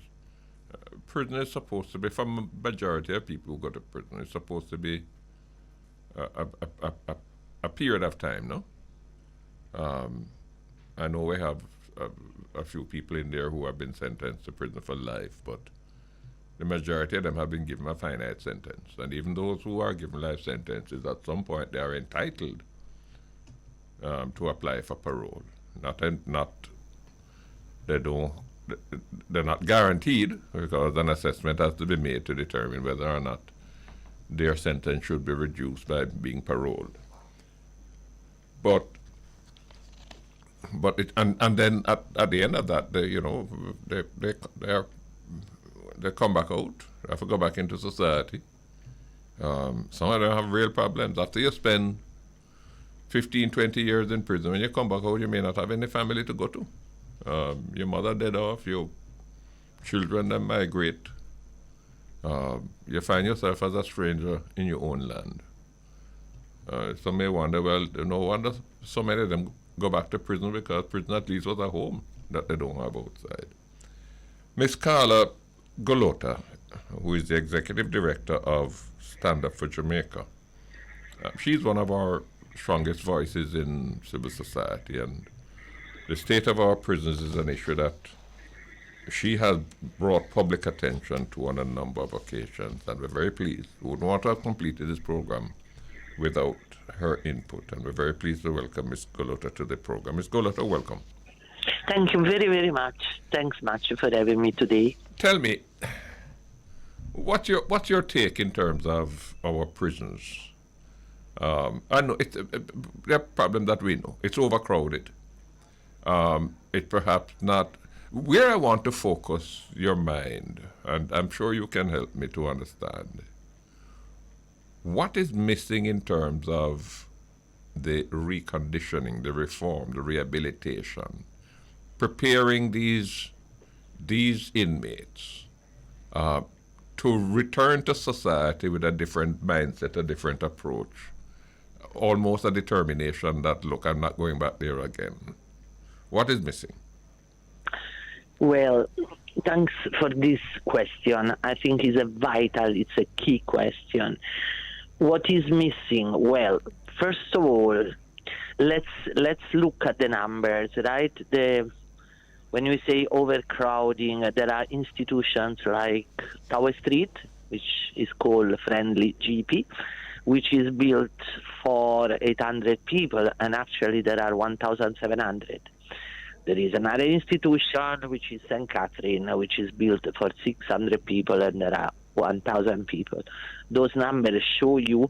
A: prison is supposed to be, for the majority of people who go to prison, it's supposed to be a period of time, no? I know we have a few people in there who have been sentenced to prison for life, but the majority of them have been given a finite sentence. And even those who are given life sentences, at some point they are entitled to apply for parole. They're not guaranteed, because an assessment has to be made to determine whether or not their sentence should be reduced by being paroled. But then at the end of that, they come back out. They have to go back into society. Some of them have real problems. After you spend 15, 20 years in prison, when you come back out, you may not have any family to go to. Your mother dead off, your children that migrate. You find yourself as a stranger in your own land. Some may wonder, well, no wonder so many of them go back to prison, because prison at least was a home that they don't have outside. Miss Carla Gullotta, who is the executive director of Stand Up for Jamaica, she's one of our strongest voices in civil society, and the state of our prisons is an issue that she has brought public attention to on a number of occasions, and we're very pleased. We wouldn't want to have completed this program without her input, and we're very pleased to welcome Ms. Gullotta to the program. Ms. Gullotta, welcome.
H: Thank you very, very much. Thanks much for having me today.
A: Tell me, what's your take in terms of our prisons? I know it's a problem that we know. It's overcrowded. It perhaps not. Where I want to focus your mind, and I'm sure you can help me to understand, what is missing in terms of the reconditioning, the reform, the rehabilitation, preparing these inmates to return to society with a different mindset, a different approach, almost a determination that, look, I'm not going back there again. What is missing?
H: Well, thanks for this question. I think it's a key question. What is missing? Well, first of all, let's look at the numbers, right? When we say overcrowding, there are institutions like Tower Street, which is called Friendly GP, which is built for 800 people, and actually there are 1,700. There is another institution, which is St. Catherine, which is built for 600 people, and there are 1,000 people. Those numbers show you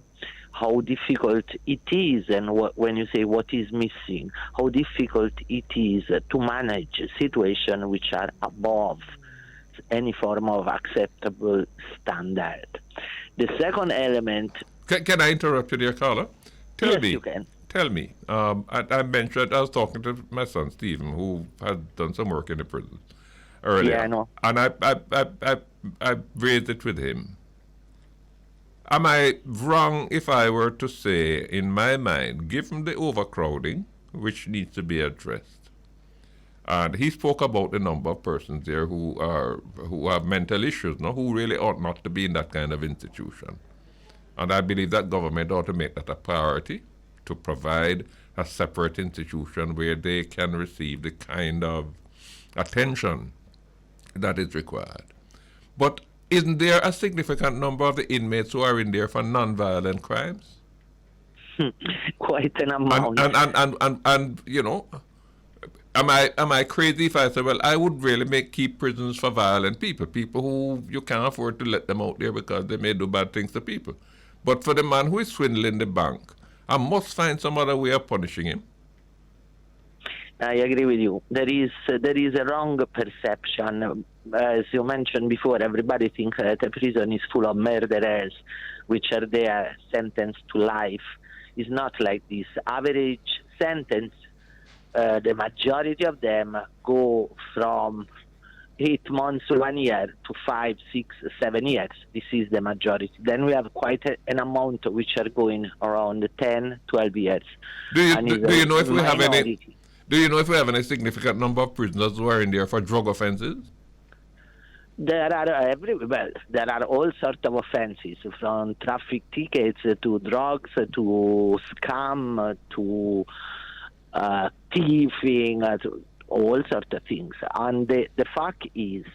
H: how difficult it is, and when you say what is missing, how difficult it is to manage situations which are above any form of acceptable standard. The second element...
A: Can I interrupt you there, Carla?
H: Yes, you can.
A: Tell me, I mentioned, I was talking to my son, Stephen, who had done some work in the prison earlier.
H: Yeah, I know.
A: And I raised it with him. Am I wrong if I were to say, in my mind, given the overcrowding, which needs to be addressed, and he spoke about the number of persons there who have mental issues, no, who really ought not to be in that kind of institution. And I believe that government ought to make that a priority to provide a separate institution where they can receive the kind of attention that is required. But isn't there a significant number of the inmates who are in there for non-violent crimes?
H: Quite an amount.
A: And you know, am I crazy if I say, well, I would really keep prisons for violent people who you can't afford to let them out there because they may do bad things to people. But for the man who is swindling the bank, I must find some other way of punishing him.
H: I agree with you. There is a wrong perception. As you mentioned before, everybody thinks that a prison is full of murderers, which are there sentenced to life. It's not like this. Average sentence, the majority of them go from 8 months to 1 year to 5, 6, 7 years. This is the majority. Then we have quite an amount which are going around 10, 12 years.
A: Do you know if we have any? Do you know if we have any significant number of prisoners who are in there for drug offences?
H: There are all sorts of offences, from traffic tickets to drugs to scam to thieving, to all sorts of things. And the fact is,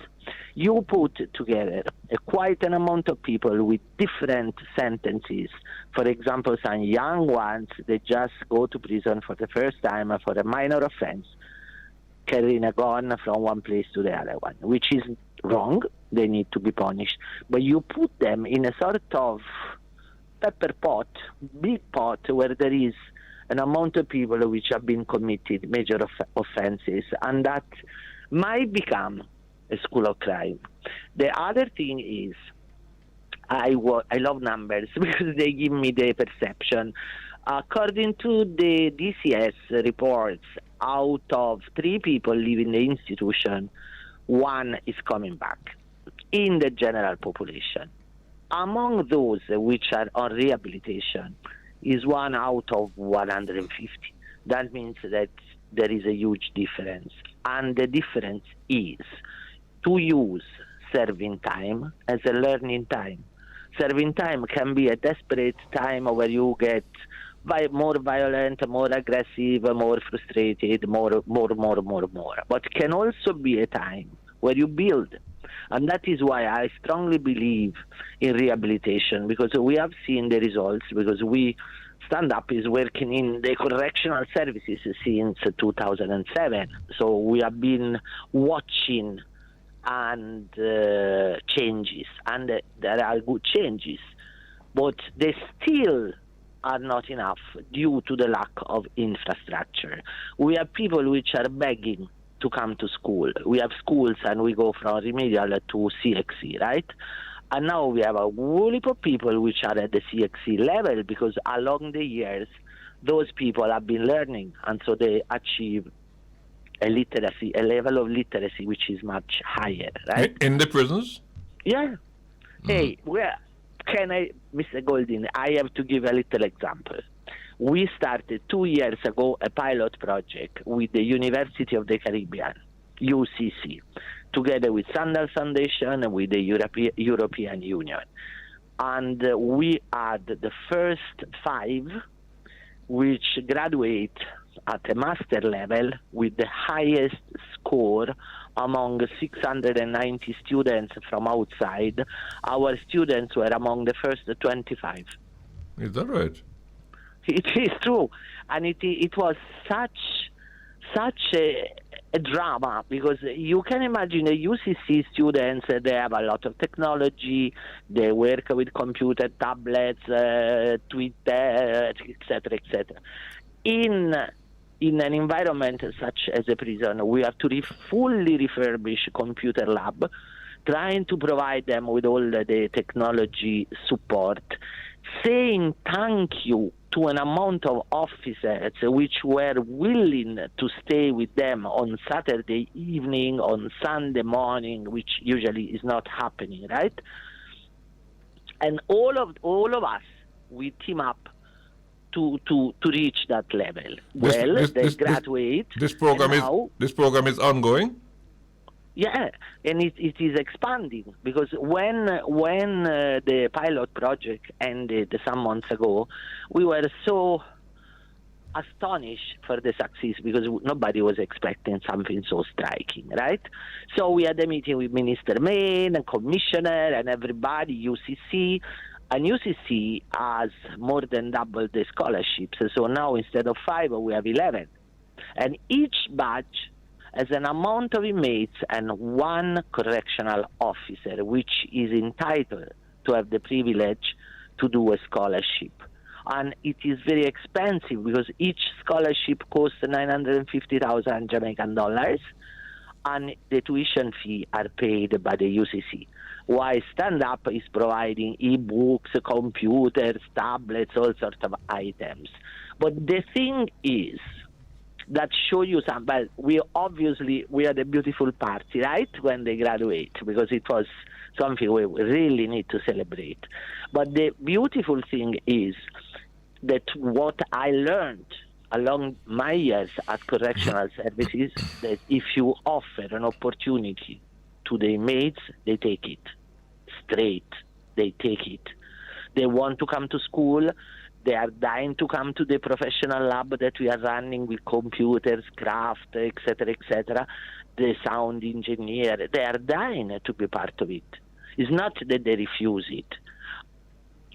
H: you put together quite an amount of people with different sentences. For example, some young ones, they just go to prison for the first time for a minor offense, carrying a gun from one place to the other one, which is wrong. They need to be punished. But you put them in a sort of pepper pot, big pot, where there is an amount of people which have been committed major offenses, and that might become a school of crime. The other thing is, I love numbers because they give me the perception. According to the DCS reports, out of 3 people leaving the institution, 1 is coming back in the general population. Among those which are on rehabilitation is 1 out of 150. That means that there is a huge difference. And the difference is to use serving time as a learning time. Serving time can be a desperate time where you get more violent, more aggressive, more frustrated, more. But can also be a time where you build. And that is why I strongly believe in rehabilitation, because we have seen the results, because Stand Up is working in the correctional services since 2007. So we have been watching and changes, and there are good changes, but they still are not enough due to the lack of infrastructure. We have people which are begging to come to school. We have schools and we go from remedial to CXC, right? And now we have a whole heap of people which are at the CXC level, because along the years, those people have been learning, and so they achieve a level of literacy which is much higher, right?
A: In the prisons?
H: Yeah. Hey, Mr. Goldin, I have to give a little example. We started 2 years ago a pilot project with the University of the Caribbean, UCC, together with Sandals Foundation and with the European Union. And we had the first 5 which graduate at a master level with the highest score among 690 students from outside. Our students were among the first 25.
A: Is that right?
H: It is true. And it was such a drama, because you can imagine the UCC students, they have a lot of technology, they work with computer, tablets, Twitter, etc., etc. In an environment such as a prison, we have to fully refurbish computer lab, trying to provide them with all the technology support, saying thank you to an amount of officers which were willing to stay with them on Saturday evening, on Sunday morning, which usually is not happening, right? And all of us, we team up to reach that level. They graduate.
A: This program is ongoing.
H: Yeah, and it is expanding, because when the pilot project ended some months ago, we were so astonished for the success, because nobody was expecting something so striking, right? So we had a meeting with Minister Main and Commissioner and everybody, UCC, and UCC has more than doubled the scholarships. So now instead of 5, we have 11. And each batch has an amount of inmates and 1 correctional officer, which is entitled to have the privilege to do a scholarship. And it is very expensive, because each scholarship costs 950,000 Jamaican dollars, and the tuition fee are paid by the UCC. While Stand Up is providing e-books, computers, tablets, all sorts of items. But the thing is, that show you some, well, we had a beautiful party, right, when they graduate, because it was something we really need to celebrate. But the beautiful thing is that what I learned along my years at correctional services, that if you offer an opportunity to the inmates, they take it. Straight, they take it. They want to come to school. They are dying to come to the professional lab that we are running with computers, craft, etc., etc. The sound engineer, they are dying to be part of it. It's not that they refuse it.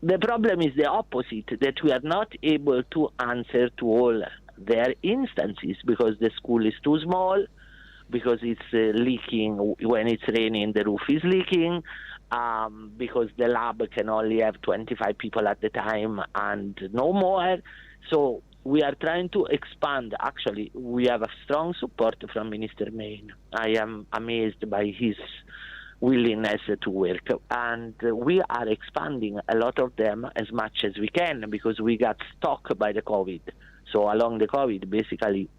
H: The problem is the opposite, that we are not able to answer to all their instances, because the school is too small, because it's leaking. When it's raining, the roof is leaking, because the lab can only have 25 people at the time and no more. So we are trying to expand. Actually, we have a strong support from Minister Main. I am amazed by his willingness to work, and we are expanding a lot of them as much as we can, because we got stuck by the COVID. So along the COVID, basically,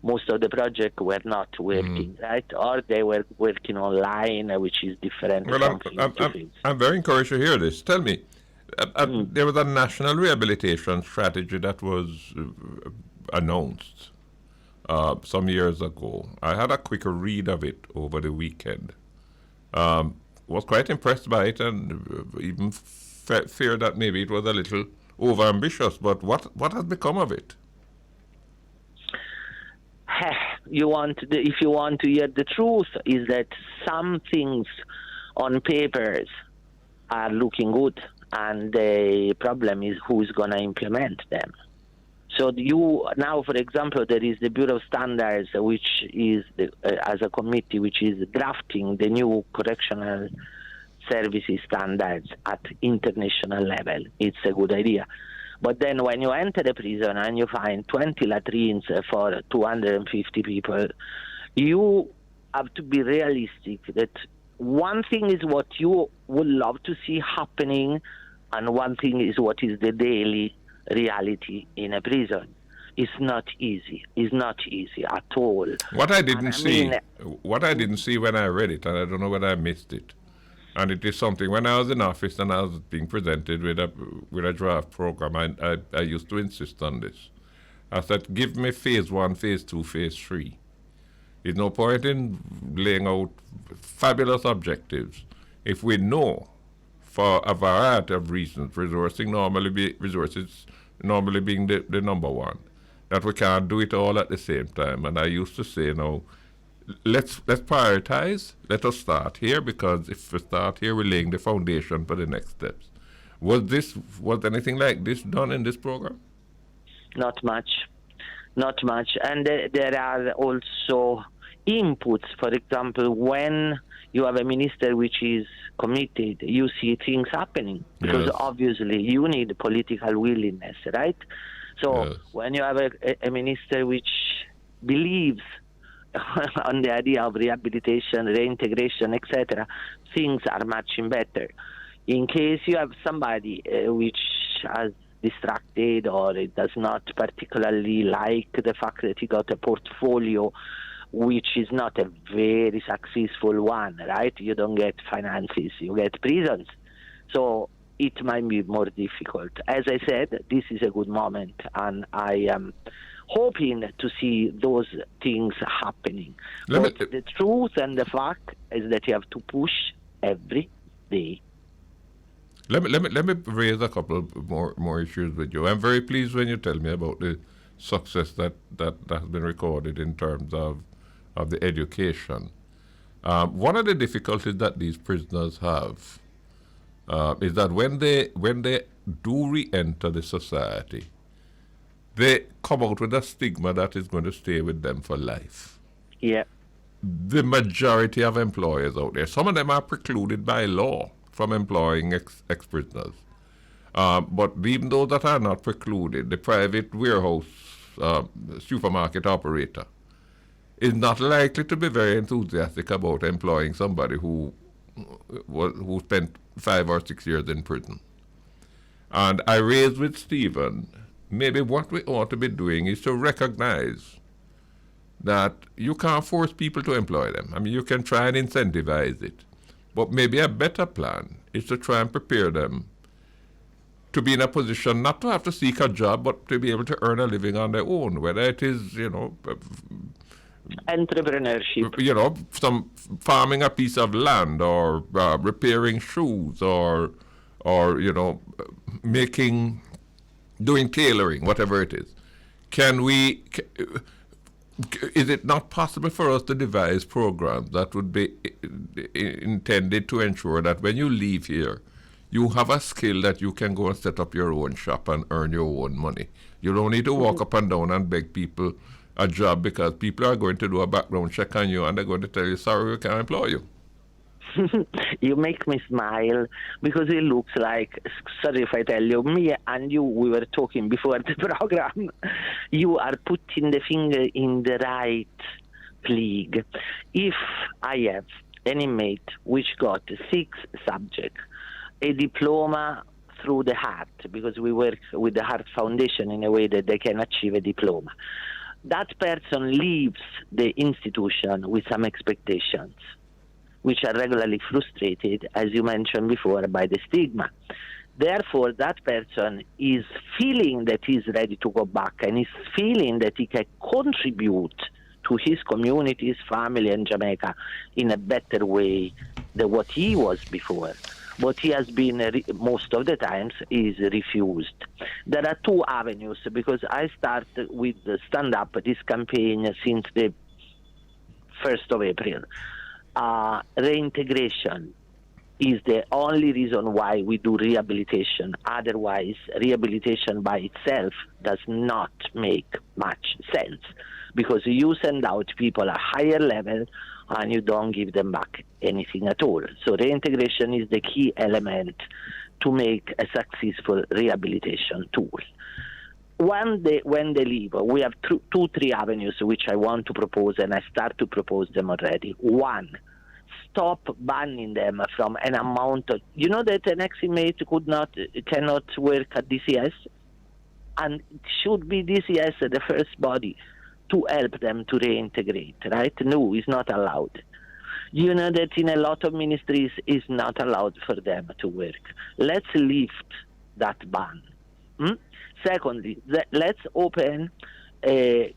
H: most of the projects were not working, right? Or they were working online, which is different.
A: Well, I'm very encouraged to hear this. Tell me, there was a national rehabilitation strategy that was announced some years ago. I had a quick read of it over the weekend. Was quite impressed by it, and even feared that maybe it was a little overambitious. But what has become of it?
H: If you want to hear the truth, is that some things on papers are looking good, and the problem is who is going to implement them. So now, for example, there is the Bureau of Standards, which is as a committee, which is drafting the new correctional services standards at international level. It's a good idea. But then when you enter a prison and you find 20 latrines for 250 people, you have to be realistic that one thing is what you would love to see happening, and one thing is what is the daily reality in a prison. It's not easy. It's not easy at all.
A: What I didn't see when I read it, and I don't know whether I missed it, and it is something, when I was in office and I was being presented with a draft program, I used to insist on this. I said, give me phase 1, phase 2, phase 3. There's no point in laying out fabulous objectives if we know, for a variety of reasons, resources normally being the number one, that we can't do it all at the same time. And I used to say, let's prioritize. Let us start here, because if we start here, we're laying the foundation for the next steps. Was anything like this done in this program?
H: Not much. And there are also inputs. For example, when you have a minister which is committed, you see things happening, because obviously you need political willingness, right? So when you have a minister which believes on the idea of rehabilitation, reintegration, etc., things are much better. In case you have somebody which has distracted, or it does not particularly like the fact that he got a portfolio which is not a very successful one, right? You don't get finances, you get prisons. So it might be more difficult. As I said, this is a good moment, and I am hoping to see those things happening. But the truth and the fact is that you have to push every day.
A: Let me raise a couple more issues with you. I'm very pleased when you tell me about the success that has been recorded in terms of the education. One of the difficulties that these prisoners have is that when they do re-enter the society, they come out with a stigma that is going to stay with them for life.
H: Yeah.
A: The majority of employers out there, some of them are precluded by law from employing ex-prisoners. But even those that are not precluded, the private warehouse supermarket operator is not likely to be very enthusiastic about employing somebody who spent 5 or 6 years in prison. And I raised with Stephen, maybe what we ought to be doing is to recognize that you can't force people to employ them. I mean, you can try and incentivize it. But maybe a better plan is to try and prepare them to be in a position not to have to seek a job, but to be able to earn a living on their own, whether it is,
H: entrepreneurship.
A: Some farming a piece of land or repairing shoes or doing tailoring, whatever it is. Is it not possible for us to devise programs that would be intended to ensure that when you leave here, you have a skill that you can go and set up your own shop and earn your own money? You don't need to walk up and down and beg people a job because people are going to do a background check on you and they're going to tell you, sorry, we can't employ you.
H: You make me smile because it looks like, sorry if I tell you, me and you, we were talking before the program, you are putting the finger in the right plague. If I have an inmate which got 6 subjects, a diploma through the heart, because we work with the Heart Foundation in a way that they can achieve a diploma, that person leaves the institution with some expectations, which are regularly frustrated, as you mentioned before, by the stigma. Therefore, that person is feeling that he's ready to go back and is feeling that he can contribute to his community, his family, and Jamaica in a better way than what he was before. But he has been, most of the times, is refused. There are 2 avenues, because I started with the stand-up, this campaign, since the 1st of April. Reintegration is the only reason why we do rehabilitation. Otherwise, rehabilitation by itself does not make much sense, because you send out people a higher level and you don't give them back anything at all. So reintegration is the key element to make a successful rehabilitation tool. When they leave, we have 3 avenues which I want to propose, and I start to propose them already. 1, stop banning them from an amount of, that an ex-inmate cannot work at DCS, and it should be DCS the first body to help them to reintegrate, right? No, it's not allowed. You know that in a lot of ministries it's not allowed for them to work. Let's lift that ban. Secondly, let's open a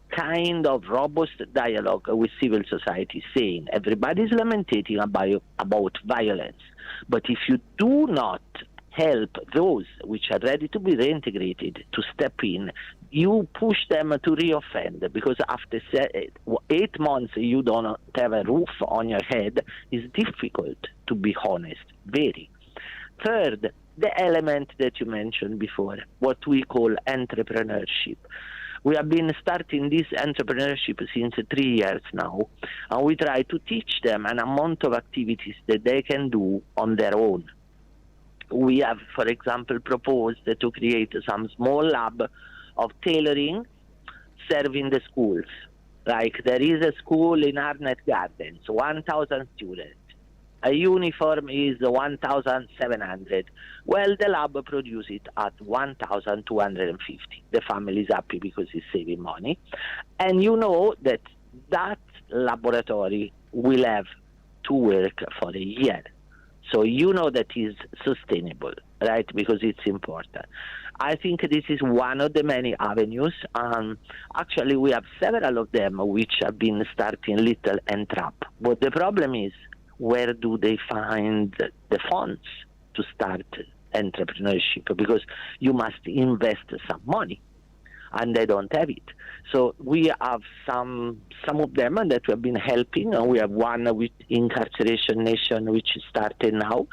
H: kind of robust dialogue with civil society, saying everybody's lamenting about violence, but if you do not help those which are ready to be reintegrated to step in, you push them to reoffend, because after 8 months you don't have a roof on your head. It's difficult, to be honest, very. Third, the element that you mentioned before, what we call entrepreneurship. We have been starting this entrepreneurship since 3 years now, and we try to teach them an amount of activities that they can do on their own. We have, for example, proposed to create some small lab of tailoring serving the schools. Like there is a school in Arnett Gardens, 1,000 students. A uniform is 1,700. Well, the lab produces it at 1,250. The family is happy because it's saving money. And you know that laboratory will have to work for a year. So you know that is sustainable. right? Because it's important. I think this is one of the many avenues. Actually, we have several of them which have been starting little and trap. But the problem is, where do they find the funds to start entrepreneurship? Because you must invest some money, and they don't have it. So we have some of them that we have been helping, and we have one with Incarceration Nation, which is started now.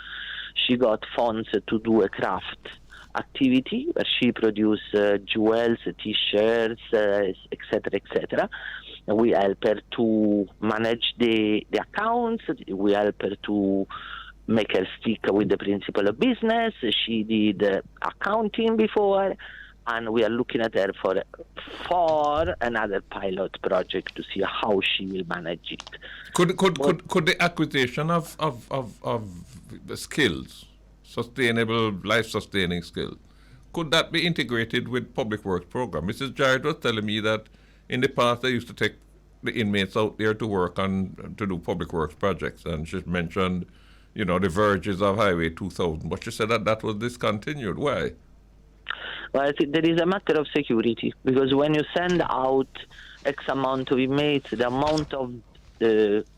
H: She got funds to do a craft activity where she produces jewels, T-shirts, etc., etc. And we help her to manage the accounts. We help her to make her stick with the principle of business. She did accounting before, and we are looking at her for another pilot project to see how she will manage it.
A: Could the acquisition of the skills, sustainable, life-sustaining skills, could that be integrated with public works program? Mrs. Jarrett was telling me that in the past they used to take the inmates out there to work on to do public works projects, and she mentioned, the verges of Highway 2000, but she said that was discontinued. Why?
H: Well, I think there is a matter of security, because when you send out X amount of inmates, the amount of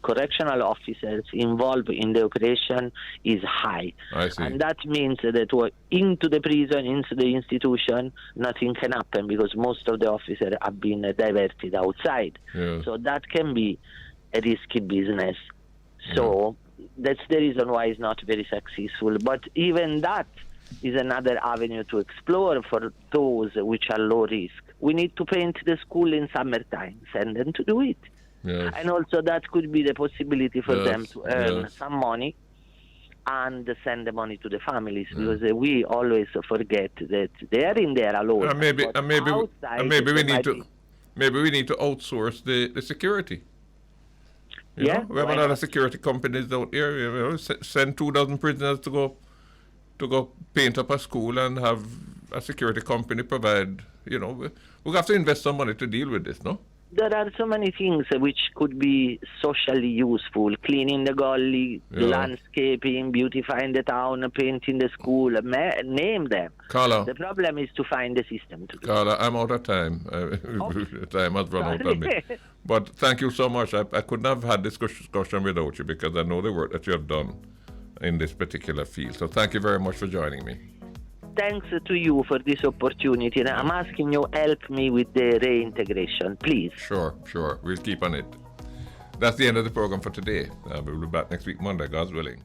H: correctional officers involved in the operation is high.
A: I see.
H: And that means that into the prison, into the institution, nothing can happen because most of the officers have been diverted outside.
A: Yeah.
H: So that can be a risky business. So that's the reason why it's not very successful. But even that is another avenue to explore for those which are low risk. We need to paint the school in summertime, send them to do it.
A: Yes.
H: And also that could be the possibility for
A: Yes,
H: them to earn
A: yes.
H: some money and send the money to the families, because we always forget that they are in there alone.
A: Maybe
H: But
A: we
H: outside,
A: need
H: might
A: to outsource the security. We have
H: why
A: a lot of
H: not?
A: security companies out here. Send 2,000 prisoners to go paint up a school and have a security company provide. We have to invest some money to deal with this, no?
H: There are so many things which could be socially useful: cleaning the gully, landscaping, beautifying the town, painting the school. Name them.
A: Carla.
H: The problem is to find the system to do.
A: Carla, I'm out of time. Time has run out on me. But thank you so much. I couldn't have had this discussion without you, because I know the work that you have done in this particular field. So thank you very much for joining me.
H: Thanks to you for this opportunity. And I'm asking you, help me with the reintegration, please.
A: Sure. We'll keep on it. That's the end of the program for today. We'll be back next week, Monday, God's willing.